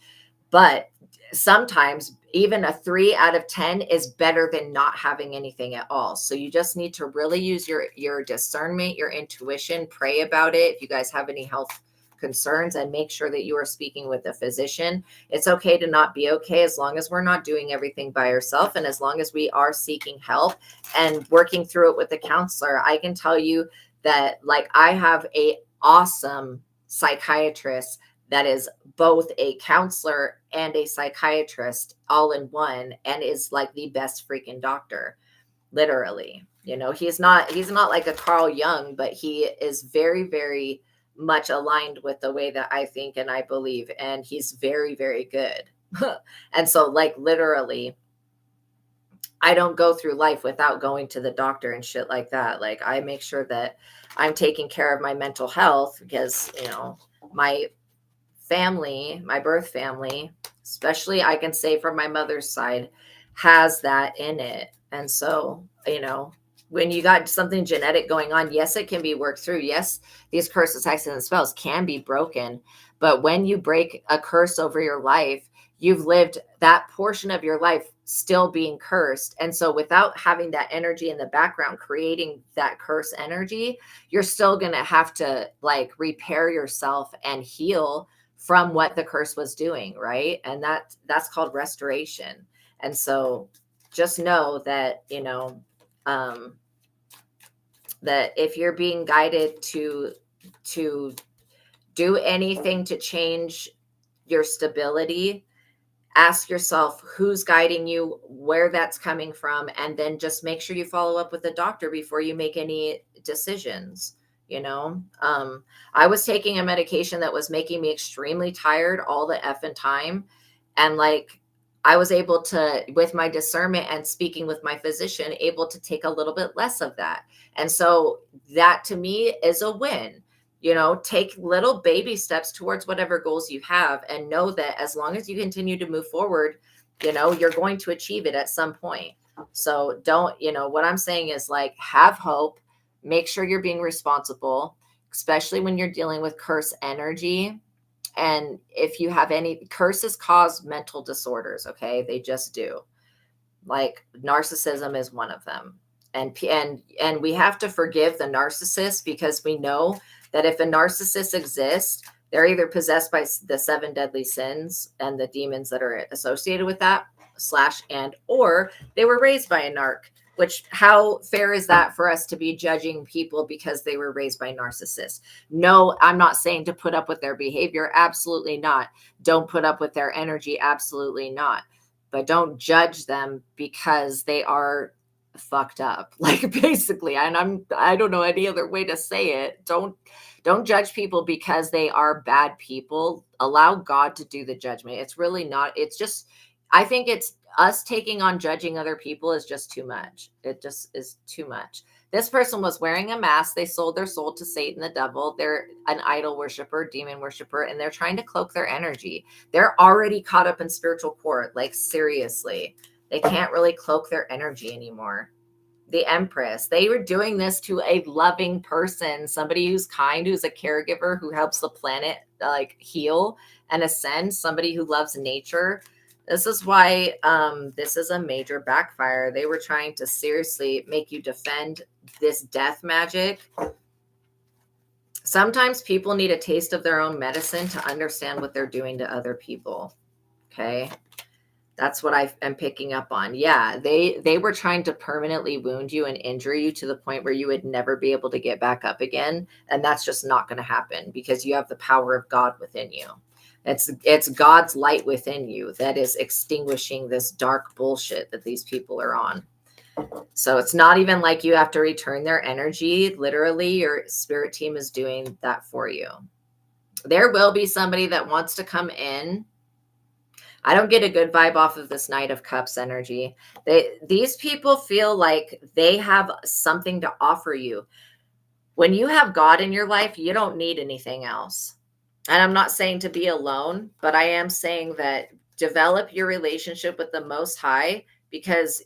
But sometimes even a 3 out of 10 is better than not having anything at all. So you just need to really use your discernment, your intuition, pray about it. If you guys have any health concerns, and make sure that you are speaking with a physician. It's okay to not be okay, as long as we're not doing everything by ourselves, and as long as we are seeking help and working through it with a counselor. I can tell you that, like, I have a awesome psychiatrist that is both a counselor and a psychiatrist all in one, and is like the best freaking doctor, literally. He's not like a Carl Jung, but he is very, very much aligned with the way that I think and I believe, and he's very, very good. And so, like, literally, I don't go through life without going to the doctor and shit like that. Like, I make sure that I'm taking care of my mental health, because, my family, my birth family, especially, I can say from my mother's side, has that in it. And so, When you got something genetic going on, yes, it can be worked through. Yes, these curses, hexes, and spells can be broken. But when you break a curse over your life, you've lived that portion of your life still being cursed. And so without having that energy in the background, creating that curse energy, you're still going to have to like repair yourself and heal from what the curse was doing. Right. And that's called restoration. And so just know that, that if you're being guided to do anything to change your stability, ask yourself who's guiding you, where that's coming from, and then just make sure you follow up with the doctor before you make any decisions. I was taking a medication that was making me extremely tired all the effing time. And like, I was able to, with my discernment and speaking with my physician, able to take a little bit less of that. And so that to me is a win. Take little baby steps towards whatever goals you have, and know that as long as you continue to move forward, you're going to achieve it at some point. So don't, what I'm saying is like, have hope, make sure you're being responsible, especially when you're dealing with curse energy. And if you have any curses cause mental disorders, okay, they just do. Like narcissism is one of them. And we have to forgive the narcissist, because we know that if a narcissist exists, they're either possessed by the 7 deadly sins and the demons that are associated with that or they were raised by a narc. Which, how fair is that for us to be judging people because they were raised by narcissists? No, I'm not saying to put up with their behavior. Absolutely not. Don't put up with their energy. Absolutely not. But don't judge them because they are fucked up. Like, basically, and I don't know any other way to say it. Don't judge people because they are bad people. Allow God to do the judgment. It's really not. It's just, I think it's us taking on judging other people is just too much. It just is too much. This person was wearing a mask. They sold their soul to Satan, the devil. They're an idol worshiper, demon worshiper, and they're trying to cloak their energy. They're already caught up in spiritual court. Like, seriously, they can't really cloak their energy anymore. The Empress, they were doing this to a loving person, somebody who's kind, who's a caregiver, who helps the planet like heal and ascend, somebody who loves nature. This is why this is a major backfire. They were trying to seriously make you defend this death magic. Sometimes people need a taste of their own medicine to understand what they're doing to other people. Okay. That's what I am picking up on. Yeah, they were trying to permanently wound you and injure you to the point where you would never be able to get back up again. And that's just not going to happen, because you have the power of God within you. It's God's light within you that is extinguishing this dark bullshit that these people are on. So it's not even like you have to return their energy. Literally, your spirit team is doing that for you. There will be somebody that wants to come in. I don't get a good vibe off of this Knight of Cups energy. These people feel like they have something to offer you. When you have God in your life, you don't need anything else. And I'm not saying to be alone, but I am saying that develop your relationship with the Most High, because,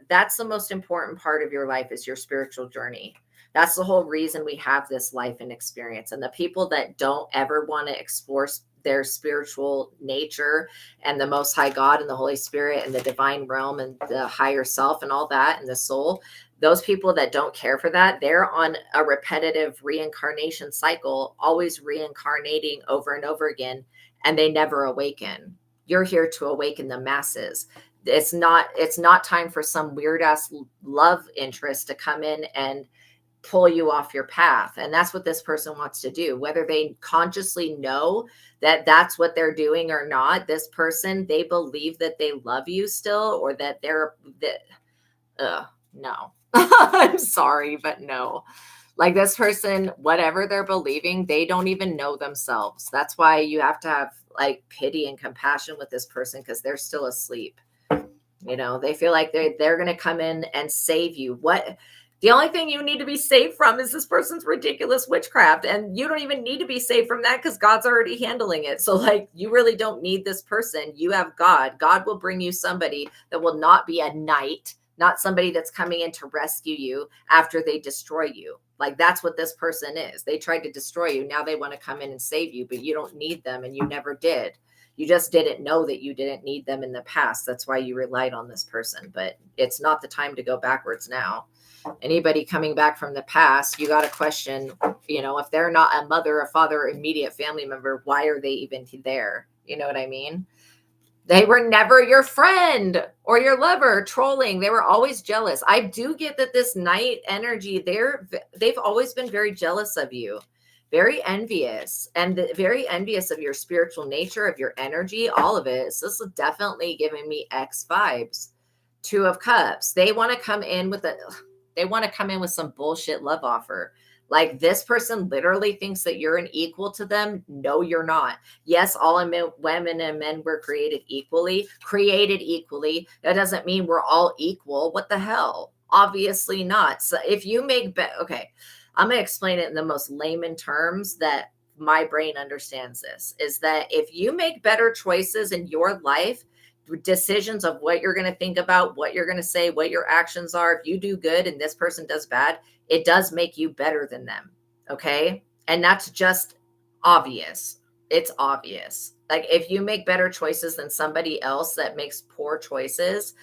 that's the most important part of your life, is your spiritual journey. That's the whole reason we have this life and experience. And the people that don't ever want to explore their spiritual nature and the Most High God and the Holy Spirit and the divine realm and the higher self and all that and the soul, those people that don't care for that, they're on a repetitive reincarnation cycle, always reincarnating over and over again, and they never awaken. You're here to awaken the masses. It's not time for some weird ass love interest to come in and pull you off your path. And that's what this person wants to do, whether they consciously know that that's what they're doing or not. This person, they believe that they love you still, or that no. I'm sorry, but no. Like, this person, whatever they're believing, they don't even know themselves. That's why you have to have like pity and compassion with this person, because they're still asleep. They feel like they're going to come in and save you. The only thing you need to be saved from is this person's ridiculous witchcraft. And you don't even need to be saved from that, because God's already handling it. So like, you really don't need this person. You have God. God will bring you somebody that will not be a knight, not somebody that's coming in to rescue you after they destroy you. Like, that's what this person is. They tried to destroy you. Now they want to come in and save you, but you don't need them, and you never did. You just didn't know that you didn't need them in the past. That's why you relied on this person. But it's not the time to go backwards now. Anybody coming back from the past, you got to question, if they're not a mother, a father, immediate family member, why are they even there? You know what I mean? They were never your friend or your lover. Trolling. They were always jealous. I do get that this night energy, they've always been very jealous of you, very envious, and very envious of your spiritual nature, of your energy, all of it. So this is definitely giving me X vibes. 2 of Cups. They want to come in with some bullshit love offer. Like, this person literally thinks that you're an equal to them. No, you're not. Yes, all women and men were created equally. That doesn't mean we're all equal. What the hell? Obviously not. So if you make okay, I'm going to explain it in the most layman terms that my brain understands this, is that if you make better choices in your life, decisions of what you're going to think about, what you're going to say, what your actions are, if you do good and this person does bad, it does make you better than them. Okay. And that's just obvious. It's obvious. Like, if you make better choices than somebody else that makes poor choices,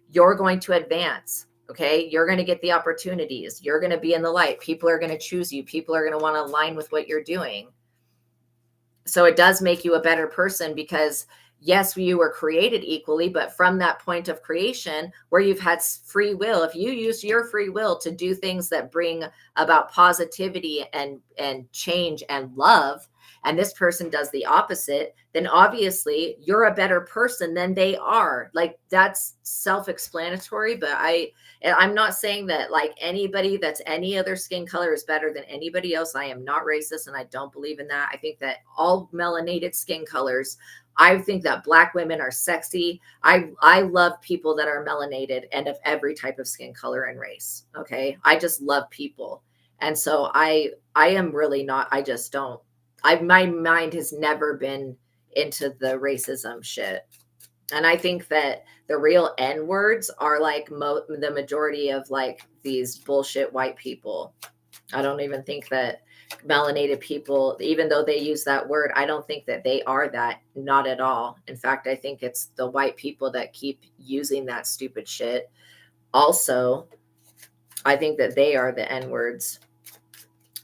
you're going to advance. Okay. You're going to get the opportunities. You're going to be in the light. People are going to choose you. People are going to want to align with what you're doing. So it does make you a better person, because yes, you were created equally, but from that point of creation where you've had free will, if you use your free will to do things that bring about positivity and change and love, and this person does the opposite, then obviously you're a better person than they are. Like, that's self-explanatory, but I'm not saying that like anybody that's any other skin color is better than anybody else. I am not racist, and I don't believe in that. I think that all melanated skin colors, I think that Black women are sexy. I love people that are melanated and of every type of skin color and race. Okay. I just love people. And so I am really not, I just don't, my mind has never been into the racism shit. And I think that the real N words are like the majority of like these bullshit white people. I don't even think that melanated people, even though they use that word, I don't think that they are that. Not at all. In fact, I think it's the white people that keep using that stupid shit. Also, I think that they are the N words.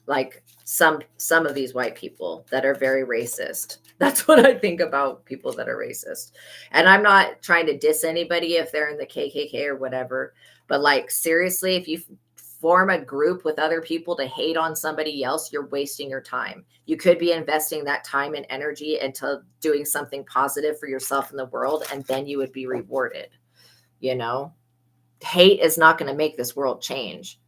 Like some of these white people that are very racist. That's what I think about people that are racist. And I'm not trying to diss anybody if they're in the KKK or whatever, but like, seriously, if you form a group with other people to hate on somebody else, you're wasting your time. You could be investing that time and energy into doing something positive for yourself in the world, and then you would be rewarded. Hate is not going to make this world change.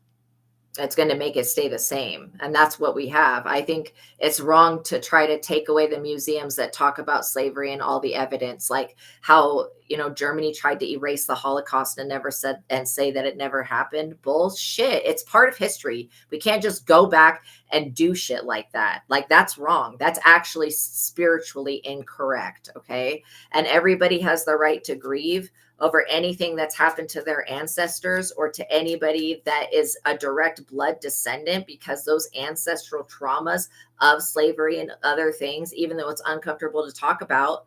It's going to make it stay the same. And that's what we have. I think it's wrong to try to take away the museums that talk about slavery and all the evidence, like how, Germany tried to erase the Holocaust and never said and say that it never happened. Bullshit. It's part of history. We can't just go back and do shit like that. Like, that's wrong. That's actually spiritually incorrect. Okay. And everybody has the right to grieve over anything that's happened to their ancestors or to anybody that is a direct blood descendant, because those ancestral traumas of slavery and other things, even though it's uncomfortable to talk about,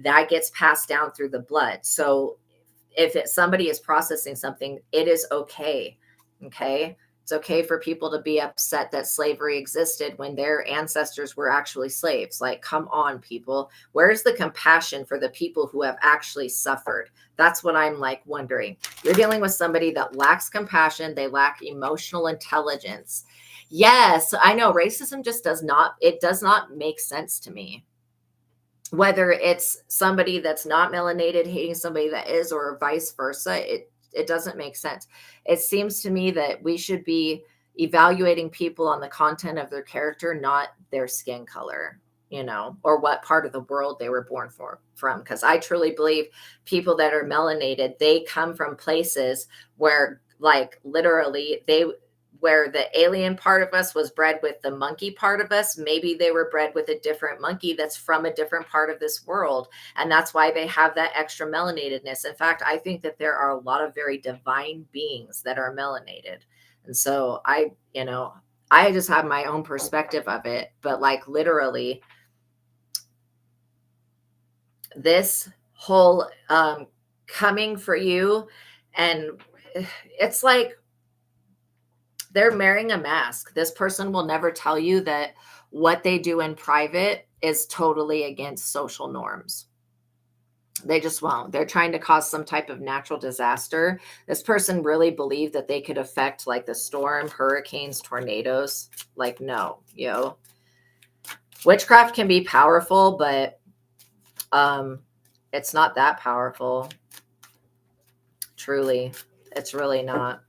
that gets passed down through the blood. So if somebody is processing something, it is okay. Okay. It's okay for people to be upset that slavery existed when their ancestors were actually slaves. Like, come on, people. Where's the compassion for the people who have actually suffered? That's what I'm like wondering. You're dealing with somebody that lacks compassion. They lack emotional intelligence. Yes, I know racism just does not make sense to me. Whether it's somebody that's not melanated hating somebody that is, or vice versa, it doesn't make sense. It seems to me that we should be evaluating people on the content of their character, not their skin color, or what part of the world they were born from. Because I truly believe people that are melanated, they come from places where, like, literally where the alien part of us was bred with the monkey part of us. Maybe they were bred with a different monkey that's from a different part of this world. And that's why they have that extra melanatedness. In fact, I think that there are a lot of very divine beings that are melanated. And so I just have my own perspective of it. But like literally, this whole coming for you, and it's like they're wearing a mask. This person will never tell you that what they do in private is totally against social norms. They just won't. They're trying to cause some type of natural disaster. This person really believed that they could affect like the storm, hurricanes, tornadoes. Like, no, witchcraft can be powerful, but it's not that powerful. Truly, it's really not.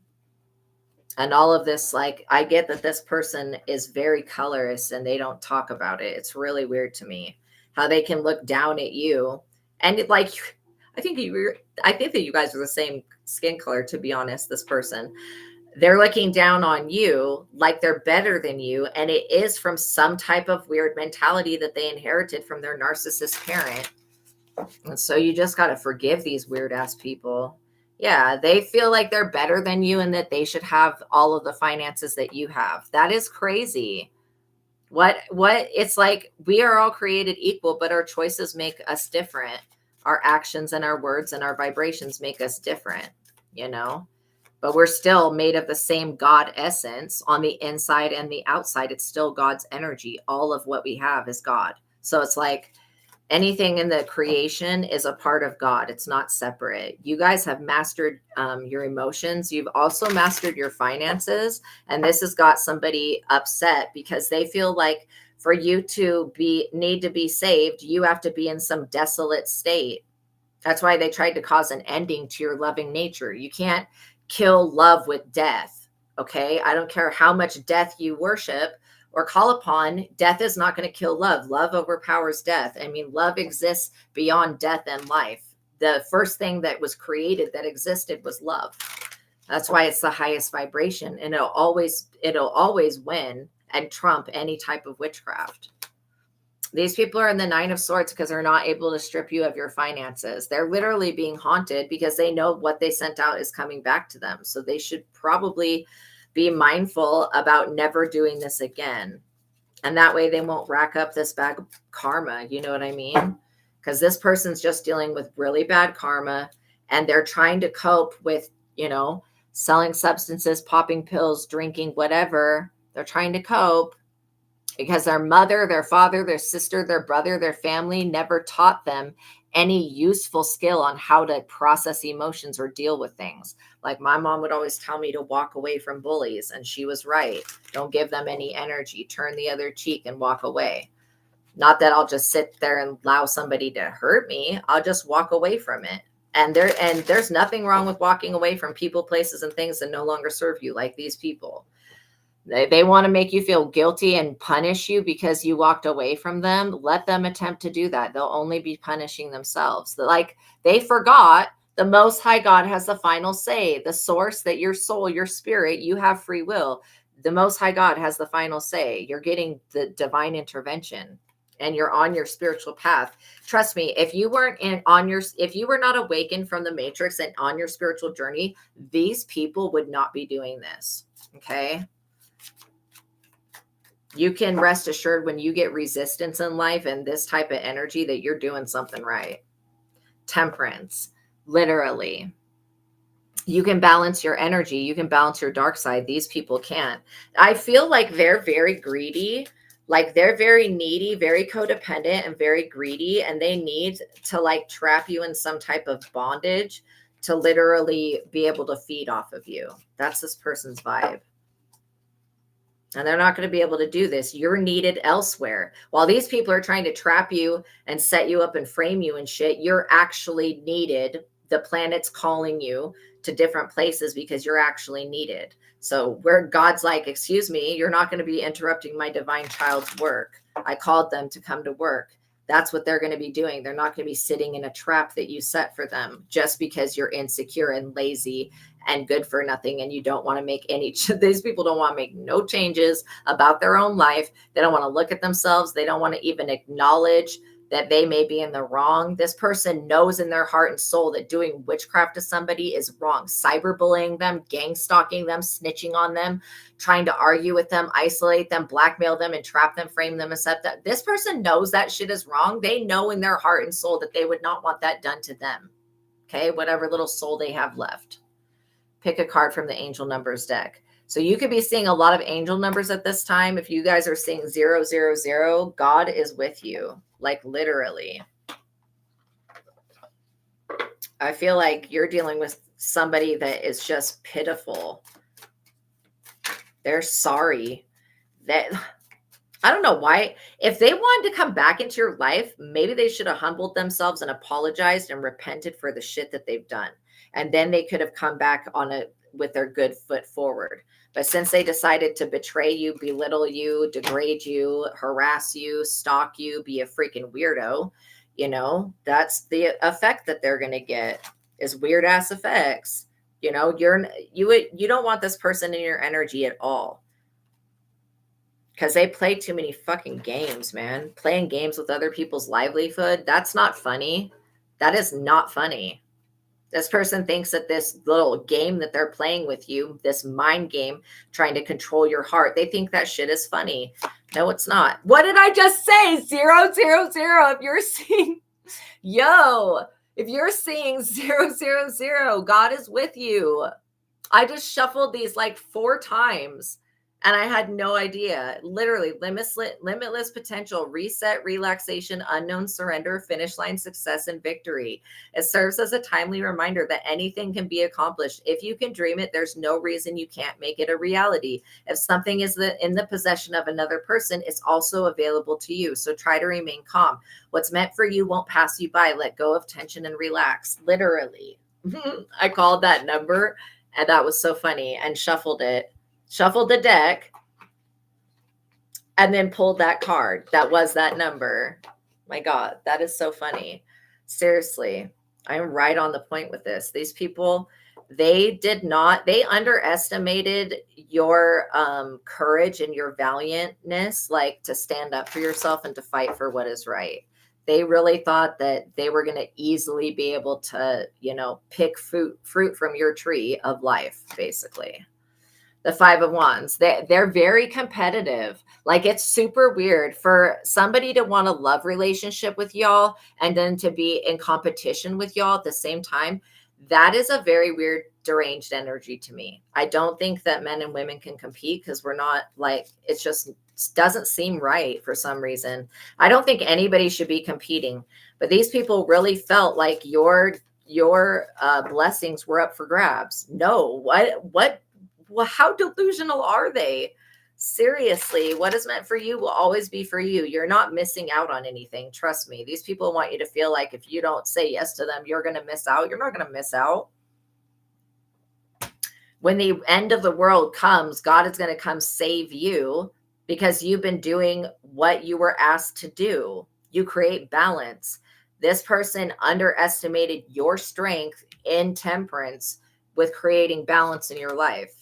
And all of this, like, I get that this person is very colorist and they don't talk about it. It's really weird to me how they can look down at you. And like, I think that you guys are the same skin color, to be honest. This person, they're looking down on you like they're better than you. And it is from some type of weird mentality that they inherited from their narcissist parent. And so you just got to forgive these weird ass people. Yeah, they feel like they're better than you and that they should have all of the finances that you have. That is crazy. What it's like, we are all created equal, but our choices make us different. Our actions and our words and our vibrations make us different, but we're still made of the same God essence on the inside and the outside. It's still God's energy. All of what we have is God. So it's like, anything in the creation is a part of God. It's not separate. You guys have mastered your emotions. You've also mastered your finances. And this has got somebody upset because they feel like for you to need to be saved, you have to be in some desolate state. That's why they tried to cause an ending to your loving nature. You can't kill love with death. Okay. I don't care how much death you worship or call upon, death is not going to kill love. Love overpowers death. I mean, love exists beyond death and life. The first thing that was created that existed was love. That's why it's the highest vibration, and it'll always win and trump any type of witchcraft. These people are in the 9 of Swords because they're not able to strip you of your finances. They're literally being haunted because they know what they sent out is coming back to them. So they should probably be mindful about never doing this again. And that way they won't rack up this bad karma. You know what I mean? Because this person's just dealing with really bad karma and they're trying to cope with, selling substances, popping pills, drinking, whatever. They're trying to cope because their mother, their father, their sister, their brother, their family never taught them any useful skill on how to process emotions or deal with things. Like my mom would always tell me to walk away from bullies, and she was right. Don't give them any energy. Turn the other cheek and walk away. Not that I'll just sit there and allow somebody to hurt me. I'll just walk away from it. And there's nothing wrong with walking away from people, places, and things that no longer serve you, like these people. They want to make you feel guilty and punish you because you walked away from them. Let them attempt to do that. They'll only be punishing themselves. Like they forgot the Most High God has the final say. The source, that your soul, your spirit, you have free will. The Most High God has the final say. You're getting the divine intervention and you're on your spiritual path. Trust me, if you were not awakened from the matrix and on your spiritual journey, these people would not be doing this. Okay. You can rest assured when you get resistance in life and this type of energy that you're doing something right. Temperance, literally. You can balance your energy. You can balance your dark side. These people can't. I feel like they're very greedy. Like they're very needy, very codependent, and very greedy. And they need to like trap you in some type of bondage to literally be able to feed off of you. That's this person's vibe. And they're not going to be able to do this. You're needed elsewhere. While these people are trying to trap you and set you up and frame you and shit, you're actually needed. The planet's calling you to different places because you're actually needed. So where God's like, excuse me, you're not going to be interrupting my divine child's work. I called them to come to work. That's what they're going to be doing. They're not going to be sitting in a trap that you set for them just because you're insecure and lazy and good for nothing and you don't want to make any these people don't want to make no changes about their own life. They don't want to look at themselves. They don't want to even acknowledge that they may be in the wrong. This person knows in their heart and soul that doing witchcraft to somebody is wrong. Cyberbullying them, gang stalking them, snitching on them, trying to argue with them, isolate them, blackmail them, entrap them, frame them, accept that. This person knows that shit is wrong. They know in their heart and soul that they would not want that done to them. Okay, whatever little soul they have left. Pick a card from the angel numbers deck. So you could be seeing a lot of angel numbers at this time. If you guys are seeing 000, God is with you, like literally. I feel like you're dealing with somebody that is just pitiful. They're sorry. That I don't know why. If they wanted to come back into your life, maybe they should have humbled themselves and apologized and repented for the shit that they've done. And then they could have come back on it with their good foot forward. But since they decided to betray you, belittle you, degrade you, harass you, stalk you, be a freaking weirdo, you know, that's the effect that they're going to get, is weird ass effects. You know, you don't want this person in your energy at all. Because they play too many fucking games, man. Playing games with other people's livelihood, that's not funny. That is not funny. This person thinks that this little game that they're playing with you, this mind game, trying to control your heart, they think that shit is funny. No, it's not. What did I just say? 000. If you're seeing, if you're seeing 000, God is with you. I just shuffled these like 4 times. And I had no idea. Literally, limitless potential, reset, relaxation, unknown surrender, finish line, success, and victory. It serves as a timely reminder that anything can be accomplished. If you can dream it, there's no reason you can't make it a reality. If something is in the possession of another person, it's also available to you. So try to remain calm. What's meant for you won't pass you by. Let go of tension and relax. Literally. I called that number, and that was so funny, and shuffled the deck, and then pulled that card. That was that number. My God, that is so funny. Seriously, I'm right on the point with this. These people, they underestimated your courage and your valiantness, like to stand up for yourself and to fight for what is right. They really thought that they were going to easily be able to, pick fruit from your tree of life, basically. The 5 of Wands, they're very competitive. Like, it's super weird for somebody to want a love relationship with y'all and then to be in competition with y'all at the same time. That is a very weird, deranged energy to me. I don't think that men and women can compete because we're not, like, it just doesn't seem right for some reason. I don't think anybody should be competing, but these people really felt like your blessings were up for grabs. No, what? Well, how delusional are they? Seriously, what is meant for you will always be for you. You're not missing out on anything. Trust me. These people want you to feel like if you don't say yes to them, you're going to miss out. You're not going to miss out. When the end of the world comes, God is going to come save you because you've been doing what you were asked to do. You create balance. This person underestimated your strength in temperance with creating balance in your life.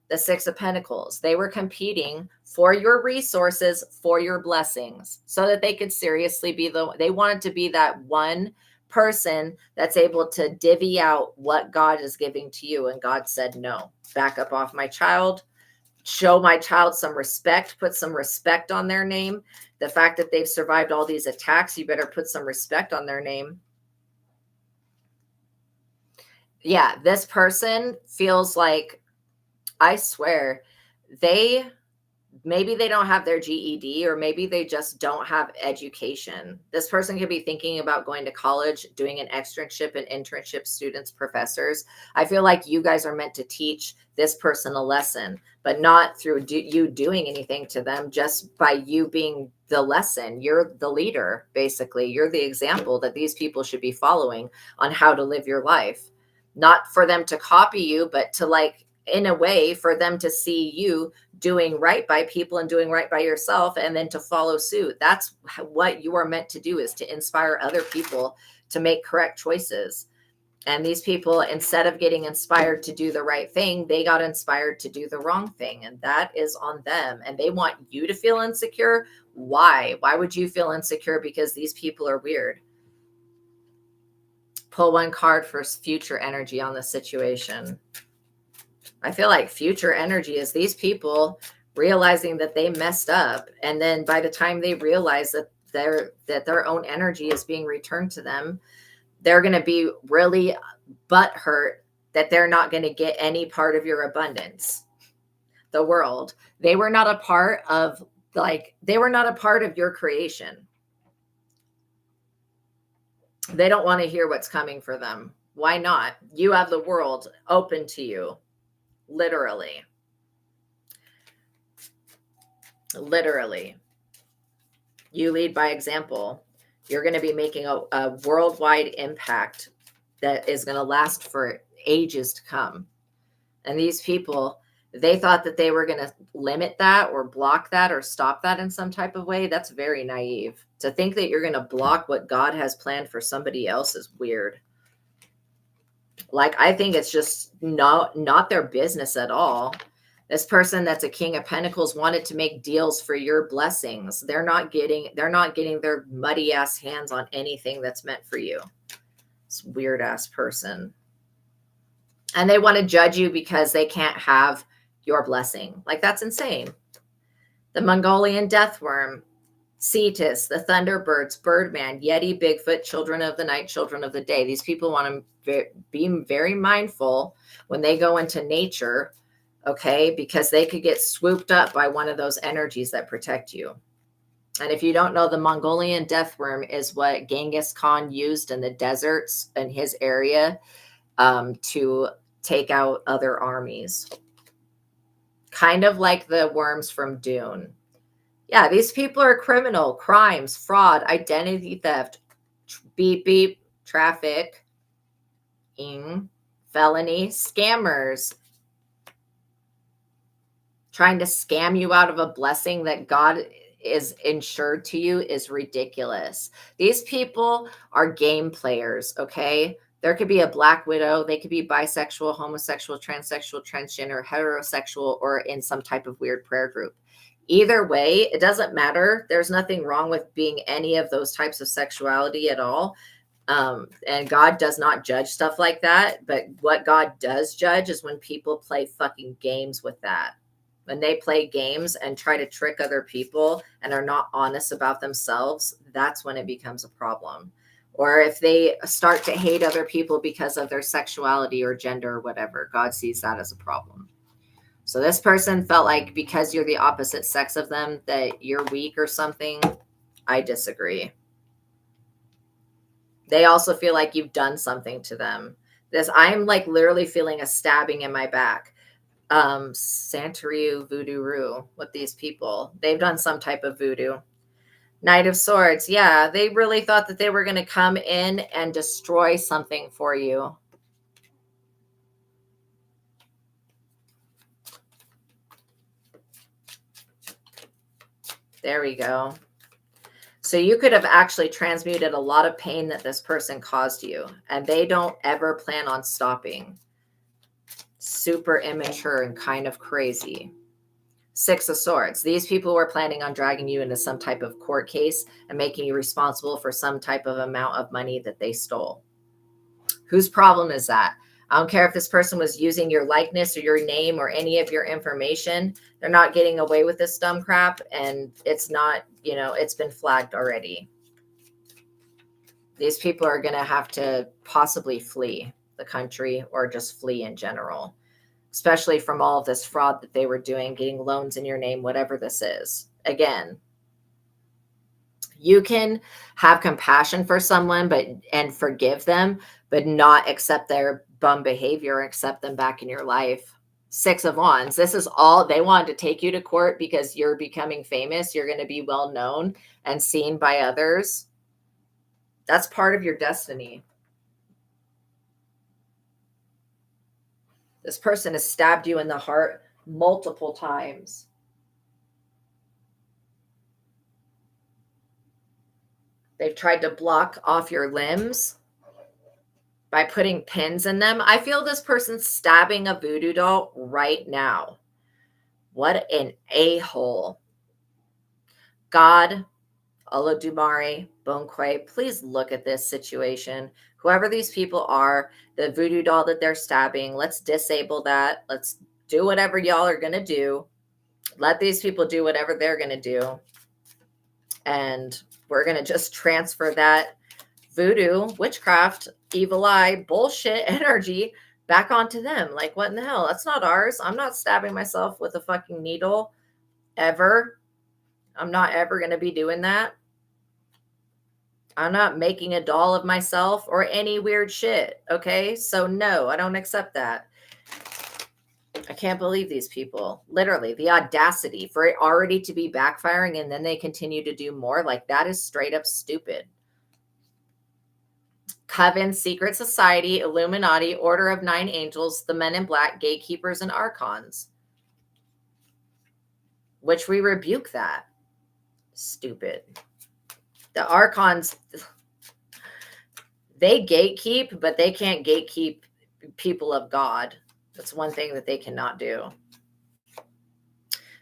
The 6 of Pentacles, they were competing for your resources, for your blessings, so that they could seriously be they wanted to be that one person that's able to divvy out what God is giving to you. And God said, no, back up off my child, show my child some respect, put some respect on their name. The fact that they've survived all these attacks, you better put some respect on their name. Yeah, this person feels like, I swear, maybe they don't have their GED, or maybe they just don't have education. This person could be thinking about going to college, doing an externship and internship, students, professors. I feel like you guys are meant to teach this person a lesson, but not through you doing anything to them, just by you being the lesson. You're the leader, basically. You're the example that these people should be following on how to live your life. Not for them to copy you, but to, like, in a way for them to see you doing right by people and doing right by yourself, and then to follow suit. That's what you are meant to do, is to inspire other people to make correct choices. And these people, instead of getting inspired to do the right thing, they got inspired to do the wrong thing. And that is on them. And they want you to feel insecure. Why? Why would you feel insecure? Because these people are weird. Pull one card for future energy on the situation. I feel like future energy is these people realizing that they messed up. And then by the time they realize that their own energy is being returned to them, they're going to be really butthurt that they're not going to get any part of your abundance. The world. They were not a part of your creation. They don't want to hear what's coming for them. Why not? You have the world open to you. Literally. Literally. You lead by example. You're going to be making a worldwide impact that is going to last for ages to come. And these people, they thought that they were going to limit that or block that or stop that in some type of way. That's very naive. To think that you're going to block what God has planned for somebody else is weird. Like, I think it's just not their business at all. This person that's a King of Pentacles wanted to make deals for your blessings. They're not getting their muddy ass hands on anything that's meant for you. This weird ass person. And they want to judge you because they can't have your blessing. Like, that's insane. The Mongolian deathworm, Cetus, the Thunderbirds, Birdman, Yeti, Bigfoot, Children of the Night, Children of the Day. These people want to be very mindful when they go into nature, okay? Because they could get swooped up by one of those energies that protect you. And if you don't know, the Mongolian deathworm is what Genghis Khan used in the deserts in his area to take out other armies. Kind of like the worms from Dune. Yeah, these people are criminal, crimes, fraud, identity theft, beep, beep, traffic, felony, scammers. Trying to scam you out of a blessing that God is insured to you is ridiculous. These people are game players, okay? There could be a black widow. They could be bisexual, homosexual, transsexual, transgender, heterosexual, or in some type of weird prayer group. Either way, it doesn't matter. There's nothing wrong with being any of those types of sexuality at all. And God does not judge stuff like that. But what God does judge is when people play fucking games with that. When they play games and try to trick other people and are not honest about themselves, that's when it becomes a problem. Or if they start to hate other people because of their sexuality or gender or whatever, God sees that as a problem. So this person felt like because you're the opposite sex of them that you're weak or something. I disagree. They also feel like you've done something to them. I'm like literally feeling a stabbing in my back. Santerio voodoo with these people. They've done some type of voodoo. Knight of Swords. Yeah, they really thought that they were going to come in and destroy something for you. There we go. So you could have actually transmuted a lot of pain that this person caused you, and they don't ever plan on stopping. Super immature and kind of crazy. Six of Swords. These people were planning on dragging you into some type of court case and making you responsible for some type of amount of money that they stole. Whose problem is that? I don't care if this person was using your likeness or your name or any of your information. They're not getting away with this dumb crap, and it's not, it's been flagged already. These people are going to have to possibly flee the country or just flee in general, especially from all of this fraud that they were doing, getting loans in your name, whatever this is. Again, you can have compassion for someone and forgive them, but not accept their bum behavior, accept them back in your life. Six of Wands. This is all they wanted to take you to court because you're becoming famous. You're going to be well known and seen by others. That's part of your destiny. This person has stabbed you in the heart multiple times. They've tried to block off your limbs by putting pins in them. I feel this person's stabbing a voodoo doll right now. What an a-hole. God, Olodumare, Bonquay, please look at this situation. Whoever these people are, the voodoo doll that they're stabbing, let's disable that. Let's do whatever y'all are going to do. Let these people do whatever they're going to do. And we're going to just transfer that voodoo, witchcraft, evil eye, bullshit energy back onto them. Like, what in the hell? That's not ours. I'm not stabbing myself with a fucking needle ever. I'm not ever going to be doing that. I'm not making a doll of myself or any weird shit. Okay. So no, I don't accept that. I can't believe these people. Literally, the audacity for it already to be backfiring and then they continue to do more. Like, that is straight up stupid. Coven, Secret Society, Illuminati, Order of Nine Angels, the Men in Black, Gatekeepers, and Archons. Which we rebuke that. Stupid. The Archons, they gatekeep, but they can't gatekeep people of God. That's one thing that they cannot do.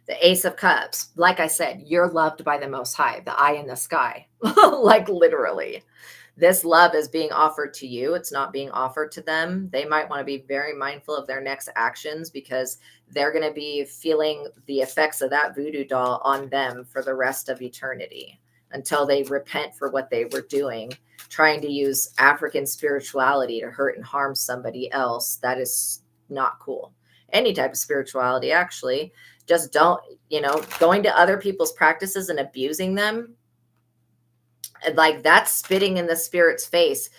The Ace of Cups. Like I said, you're loved by the Most High, the eye in the sky. Like, literally. This love is being offered to you. It's not being offered to them. They might want to be very mindful of their next actions because they're going to be feeling the effects of that voodoo doll on them for the rest of eternity until they repent for what they were doing, trying to use African spirituality to hurt and harm somebody else. That is not cool. Any type of spirituality, actually. Just don't, going to other people's practices and abusing them. Like, that's spitting in the spirit's face,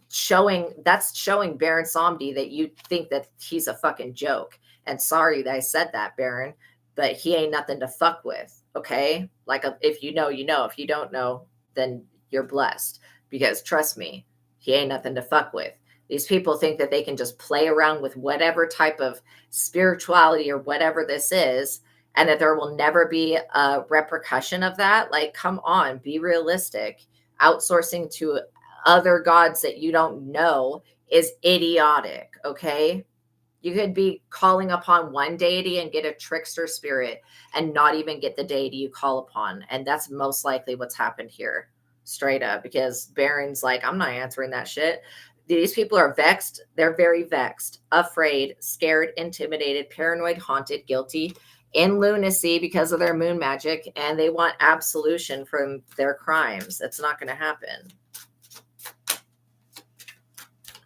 showing Baron Samedi that you think that he's a fucking joke. And sorry that I said that, Baron, but he ain't nothing to fuck with. Okay. Like, if you know, if you don't know, then you're blessed, because trust me, he ain't nothing to fuck with. These people think that they can just play around with whatever type of spirituality or whatever this is, and that there will never be a repercussion of that. Like, come on, be realistic. Outsourcing to other gods that you don't know is idiotic, okay? You could be calling upon one deity and get a trickster spirit and not even get the deity you call upon. And that's most likely what's happened here, straight up, because Baron's like, I'm not answering that shit. These people are vexed. They're very vexed, afraid, scared, intimidated, paranoid, haunted, guilty, in lunacy because of their moon magic, and they want absolution from their crimes. It's not going to happen.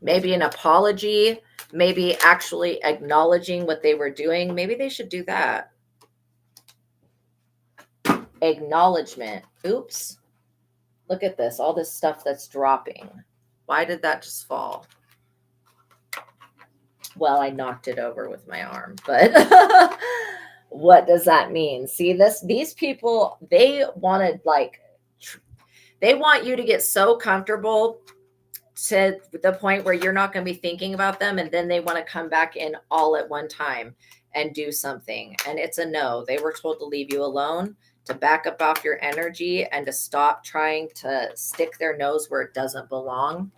Maybe an apology, maybe actually acknowledging what they were doing. Maybe they should do that. Acknowledgement. Oops. Look at this. All this stuff that's dropping. Why did that just fall? Well, I knocked it over with my arm, but what does that mean? See, these people, they want you to get so comfortable to the point where you're not going to be thinking about them, and then they want to come back in all at one time and do something. And it's a no. They were told to leave you alone, to back up off your energy, and to stop trying to stick their nose where it doesn't belong.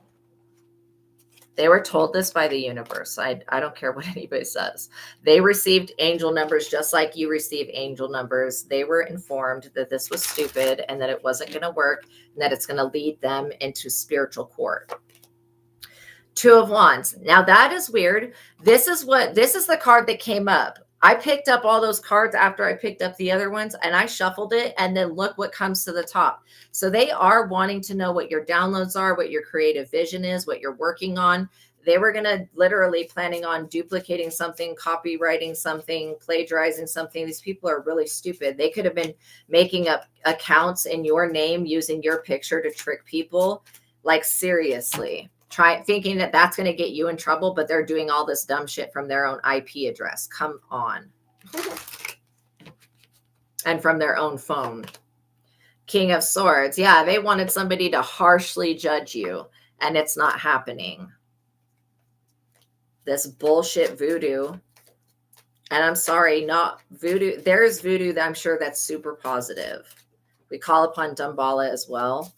They were told this by the universe. I don't care what anybody says. They received angel numbers just like you receive angel numbers. They were informed that this was stupid and that it wasn't going to work, and that it's going to lead them into spiritual court. Two of Wands. Now that is weird. This is the card that came up. I picked up all those cards after I picked up the other ones, and I shuffled it, and then look what comes to the top. So they are wanting to know what your downloads are, what your creative vision is, what you're working on. They were going to literally planning on duplicating something, copywriting something, plagiarizing something. These people are really stupid. They could have been making up accounts in your name using your picture to trick people. Like, seriously. Thinking that that's going to get you in trouble, but they're doing all this dumb shit from their own IP address. Come on. And from their own phone. King of Swords. Yeah, they wanted somebody to harshly judge you, and it's not happening. this bullshit voodoo. And I'm sorry, not voodoo. There's voodoo that I'm sure that's super positive. We call upon Damballa as well.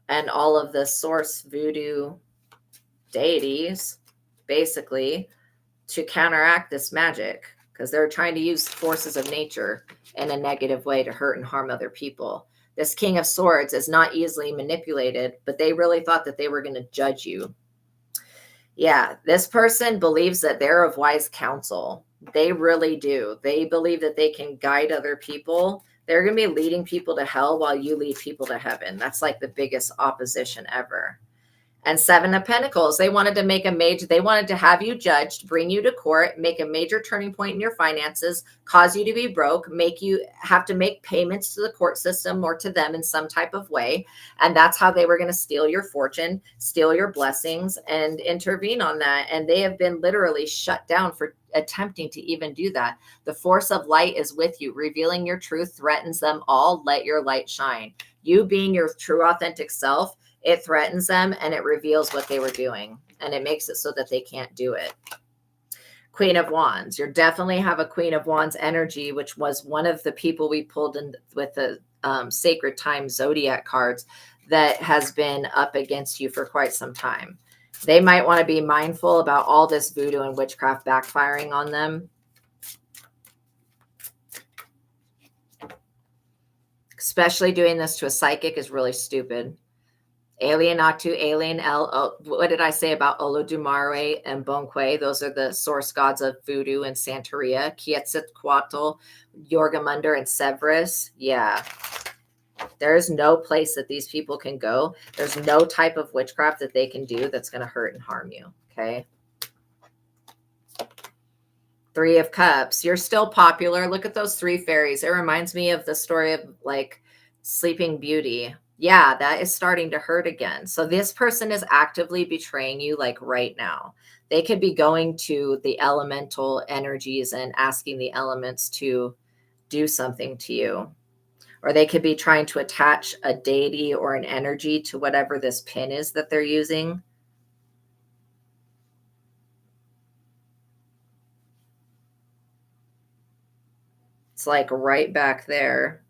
And all of the source voodoo deities, basically, to counteract this magic, because they're trying to use forces of nature in a negative way to hurt and harm other people. This King of Swords is not easily manipulated, but they really thought that they were going to judge you. Yeah, this person believes that they're of wise counsel. They really do. They believe that they can guide other people. They're going to be leading people to hell while you lead people to heaven. That's like the biggest opposition ever. And Seven of Pentacles, they wanted to make a major, they wanted to have you judged, bring you to court, make a major turning point in your finances, cause you to be broke, make you have to make payments to the court system or to them in some type of way. And that's how they were going to steal your fortune, steal your blessings, and intervene on that. And they have been literally shut down for attempting to even do that. The force of light is with you. Revealing your truth threatens them all. Let your light shine. You being your true authentic self, it threatens them and it reveals what they were doing, and it makes it so that they can't do it. Queen of Wands. You definitely have a Queen of Wands energy, which was one of the people we pulled in with the Sacred Time Zodiac cards that has been up against you for quite some time. They might want to be mindful about all this voodoo and witchcraft backfiring on them. Especially doing this to a psychic is really stupid. Alien Atu, Alien El, what did I say about Olodumare and Bonque? Those are the source gods of voodoo and Santeria. Quetzalcoatl, Jorgamunder, and Severus. Yeah. There's no place that these people can go. There's no type of witchcraft that they can do that's going to hurt and harm you. Okay. Three of Cups. You're still popular. Look at those three fairies. It reminds me of the story of like Sleeping Beauty. Yeah, that is starting to hurt again. So this person is actively betraying you like right now. They could be going to the elemental energies and asking the elements to do something to you. Or they could be trying to attach a deity or an energy to whatever this pin is that they're using. It's like right back there.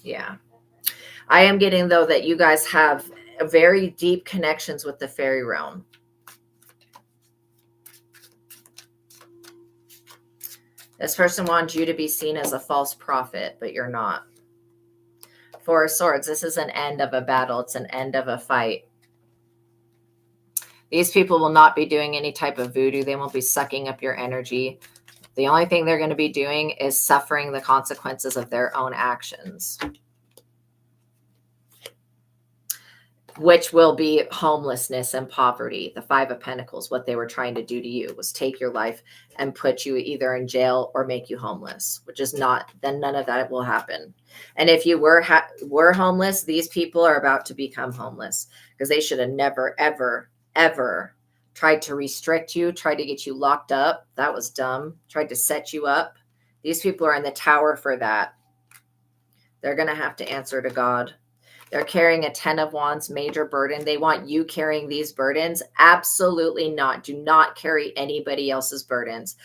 Yeah. I am getting, though, that you guys have very deep connections with the fairy realm. This person wants you to be seen as a false prophet, but you're not. Four of Swords. This is an end of a battle. It's an end of a fight. These people will not be doing any type of voodoo. They won't be sucking up your energy. The only thing they're going to be doing is suffering the consequences of their own actions, which will be homelessness and poverty. The Five of Pentacles, what they were trying to do to you was take your life and put you either in jail or make you homeless, which is not, then none of that will happen. And if you were homeless, these people are about to become homeless because they should have never, ever, ever tried to restrict you, tried to get you locked up. That was dumb. Tried to set you up. These people are in the tower for that. They're going to have to answer to God. They're carrying a 10 of Wands major burden. They want you carrying these burdens. Absolutely not. Do not carry anybody else's burdens.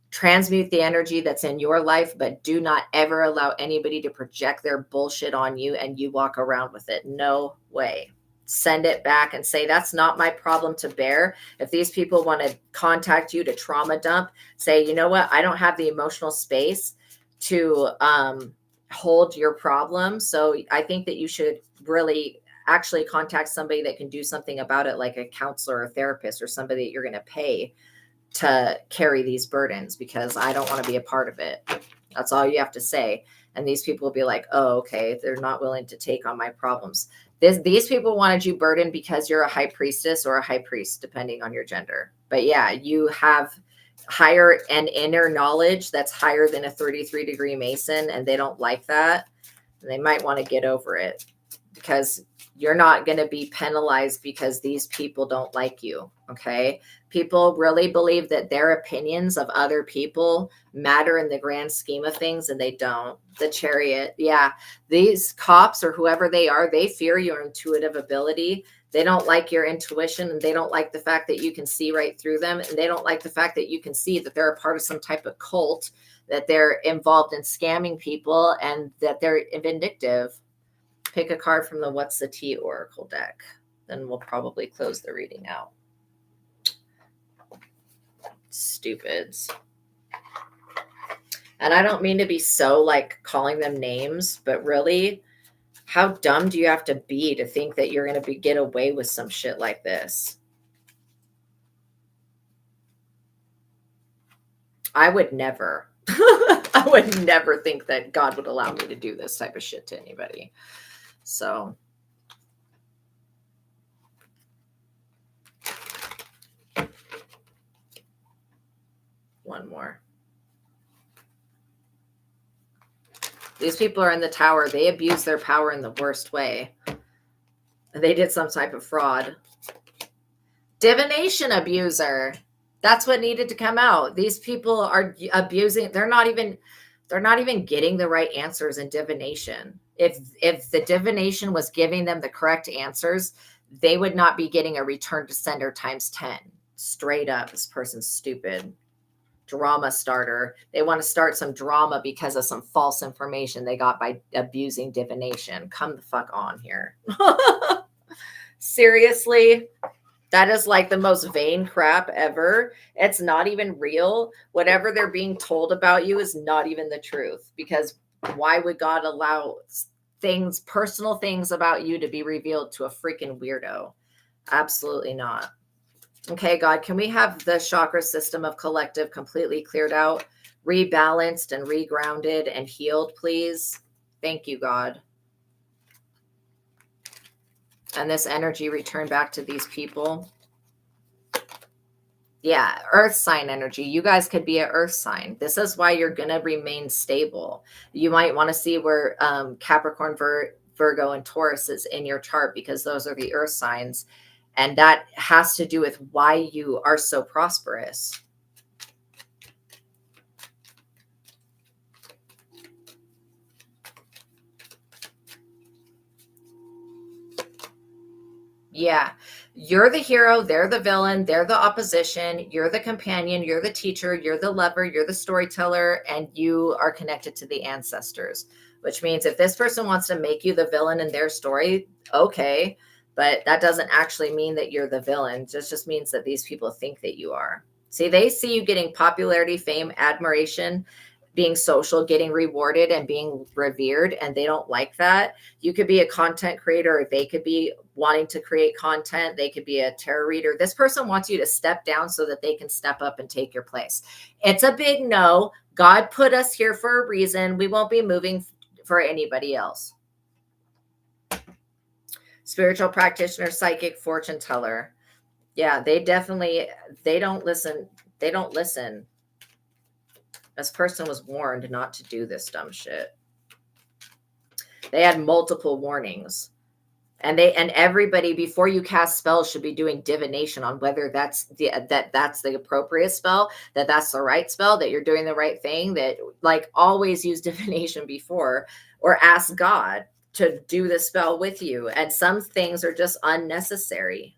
Transmute the energy that's in your life, but do not ever allow anybody to project their bullshit on you and you walk around with it. No way. Send it back and say, that's not my problem to bear. If these people want to contact you to trauma dump, say, you know what? I don't have the emotional space to hold your problem. So I think that you should really actually contact somebody that can do something about it, like a counselor or therapist or somebody that you're going to pay to carry these burdens, because I don't want to be a part of it. That's all you have to say. And these people will be like, oh, okay, they're not willing to take on my problems. These people wanted you burdened because you're a high priestess or a high priest, depending on your gender. But yeah, you have higher and inner knowledge that's higher than a 33-degree Mason, and they don't like that. They might want to get over it. because you're not going to be penalized because these people don't like you. Okay. People really believe that their opinions of other people matter in the grand scheme of things, and they don't. The Chariot. Yeah. These cops or whoever they are, they fear your intuitive ability. They don't like your intuition, and they don't like the fact that you can see right through them. And they don't like the fact that you can see that they're a part of some type of cult, that they're involved in scamming people, and that they're vindictive. Pick a card from the What's the Tea Oracle deck. Then we'll probably close the reading out. Stupids. And I don't mean to be so like calling them names, but really, how dumb do you have to be to think that you're going to get away with some shit like this? I would never. I would never think that God would allow me to do this type of shit to anybody. So one more. These people are in the tower. They abuse their power in the worst way. They did some type of fraud. Divination abuser. That's what needed to come out. These people are abusing. They're not even getting the right answers in divination. If the divination was giving them the correct answers, they would not be getting a return to sender times 10. Straight up, this person's stupid. Drama starter. They want to start some drama because of some false information they got by abusing divination. Come the fuck on here. Seriously? That is like the most vain crap ever. It's not even real. Whatever they're being told about you is not even the truth, because why would God allow things, personal things about you to be revealed to a freaking weirdo? Absolutely not. Okay, God, can we have the chakra system of collective completely cleared out, rebalanced and regrounded and healed, please? Thank you, God. And this energy returned back to these people. Yeah, earth sign energy. You guys could be an earth sign. This is why you're going to remain stable. You might want to see where Capricorn, Virgo, and Taurus is in your chart, because those are the earth signs. And that has to do with why you are so prosperous. Yeah, you're the hero, they're the villain, they're the opposition, you're the companion, you're the teacher, you're the lover, you're the storyteller, and you are connected to the ancestors, which means if this person wants to make you the villain in their story, okay, but that doesn't actually mean that you're the villain. It just means that these people think that you are. See, they see you getting popularity, fame, admiration, being social, getting rewarded, and being revered, and they don't like that. You could be a content creator, or they could be wanting to create content. They could be a tarot reader. This person wants you to step down so that they can step up and take your place. It's a big no. God put us here for a reason. We won't be moving for anybody else. Spiritual practitioner, psychic, fortune teller. Yeah, they don't listen. They don't listen. This person was warned not to do this dumb shit. They had multiple warnings. And everybody, before you cast spells, should be doing divination on whether that's the appropriate spell, that's the right spell, that you're doing the right thing, that like always use divination before, or ask God to do the spell with you. And some things are just unnecessary.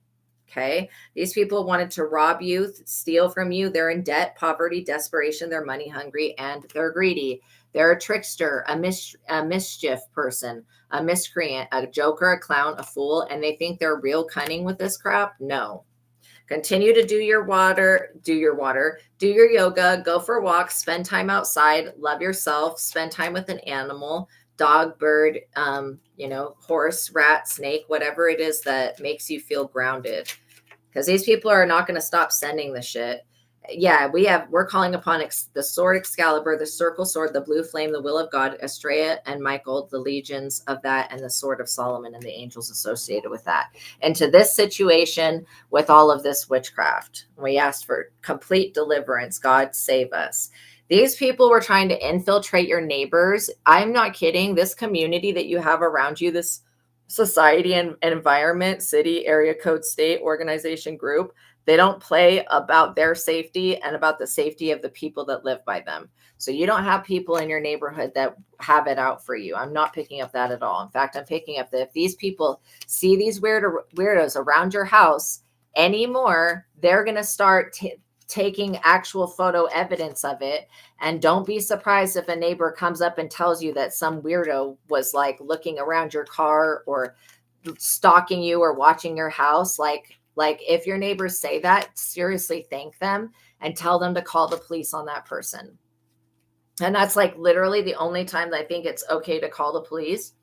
Okay. These people wanted to rob you, steal from you. They're in debt, poverty, desperation. They're money hungry, and they're greedy. They're a trickster, a mischief person, a miscreant, a joker, a clown, a fool. And they think they're real cunning with this crap. No. Continue to do your yoga, go for walks, spend time outside, love yourself, spend time with an animal, dog, bird, horse, rat, snake, whatever it is that makes you feel grounded. Because these people are not going to stop sending the shit. Yeah, we're calling upon the sword Excalibur, the circle sword, the blue flame, the will of God, ASTRAEA and Michael, the legions of that, and the sword of Solomon and the angels associated with that. And to this situation with all of this witchcraft, we asked for complete deliverance. God save us. These people were trying to infiltrate your neighbors. I'm not kidding. This community that you have around you, this society and environment, city, area code, state, organization, group. They don't play about their safety and about the safety of the people that live by them. So you don't have people in your neighborhood that have it out for you. I'm not picking up that at all. In fact, I'm picking up that if these people see these weirdos around your house anymore, they're going to start taking actual photo evidence of it. And don't be surprised if a neighbor comes up and tells you that some weirdo was like looking around your car or stalking you or watching your house. Like if your neighbors say that, seriously thank them and tell them to call the police on that person. And that's like literally the only time that I think it's okay to call the police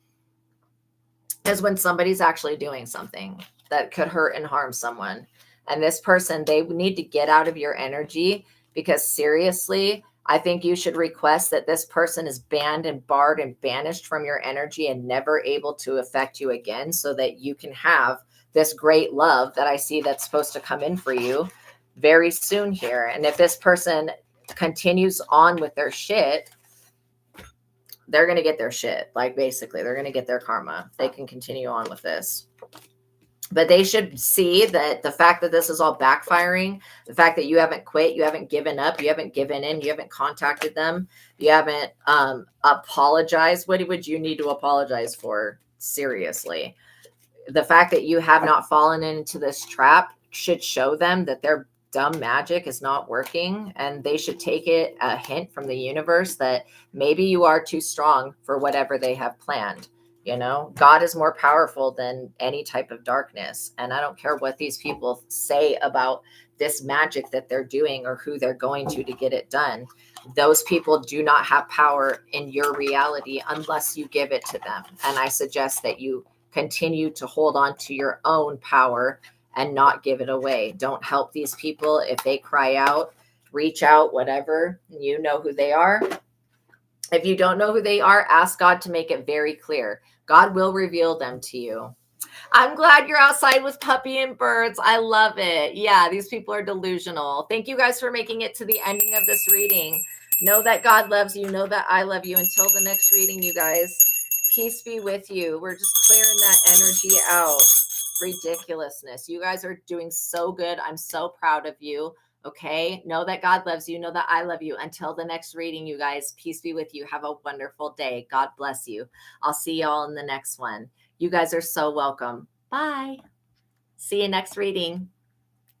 is when somebody's actually doing something that could hurt and harm someone. And this person, they need to get out of your energy, because seriously, I think you should request that this person is banned and barred and banished from your energy and never able to affect you again, so that you can have this great love that I see that's supposed to come in for you very soon here. And if this person continues on with their shit, they're going to get their shit. Like basically, they're going to get their karma. They can continue on with this. But they should see that the fact that this is all backfiring, the fact that you haven't quit, you haven't given up, you haven't given in, you haven't contacted them, you haven't apologized. What would you need to apologize for? Seriously. The fact that you have not fallen into this trap should show them that their dumb magic is not working, and they should take it a hint from the universe that maybe you are too strong for whatever they have planned. You know, God is more powerful than any type of darkness. And I don't care what these people say about this magic that they're doing or who they're going to get it done. Those people do not have power in your reality unless you give it to them. And I suggest that you continue to hold on to your own power and not give it away. Don't help these people. If they cry out, reach out, whatever, you know who they are. If you don't know who they are, ask God to make it very clear. God will reveal them to you. I'm glad you're outside with puppy and birds. I love it. Yeah, these people are delusional. Thank you guys for making it to the ending of this reading. Know that God loves you. Know that I love you. Until the next reading, you guys, peace be with you. We're just clearing that energy out. Ridiculousness. You guys are doing so good. I'm so proud of you. Okay. Know that God loves you. Know that I love you. Until the next reading, you guys, peace be with you. Have a wonderful day. God bless you. I'll see y'all in the next one. You guys are so welcome. Bye. See you next reading.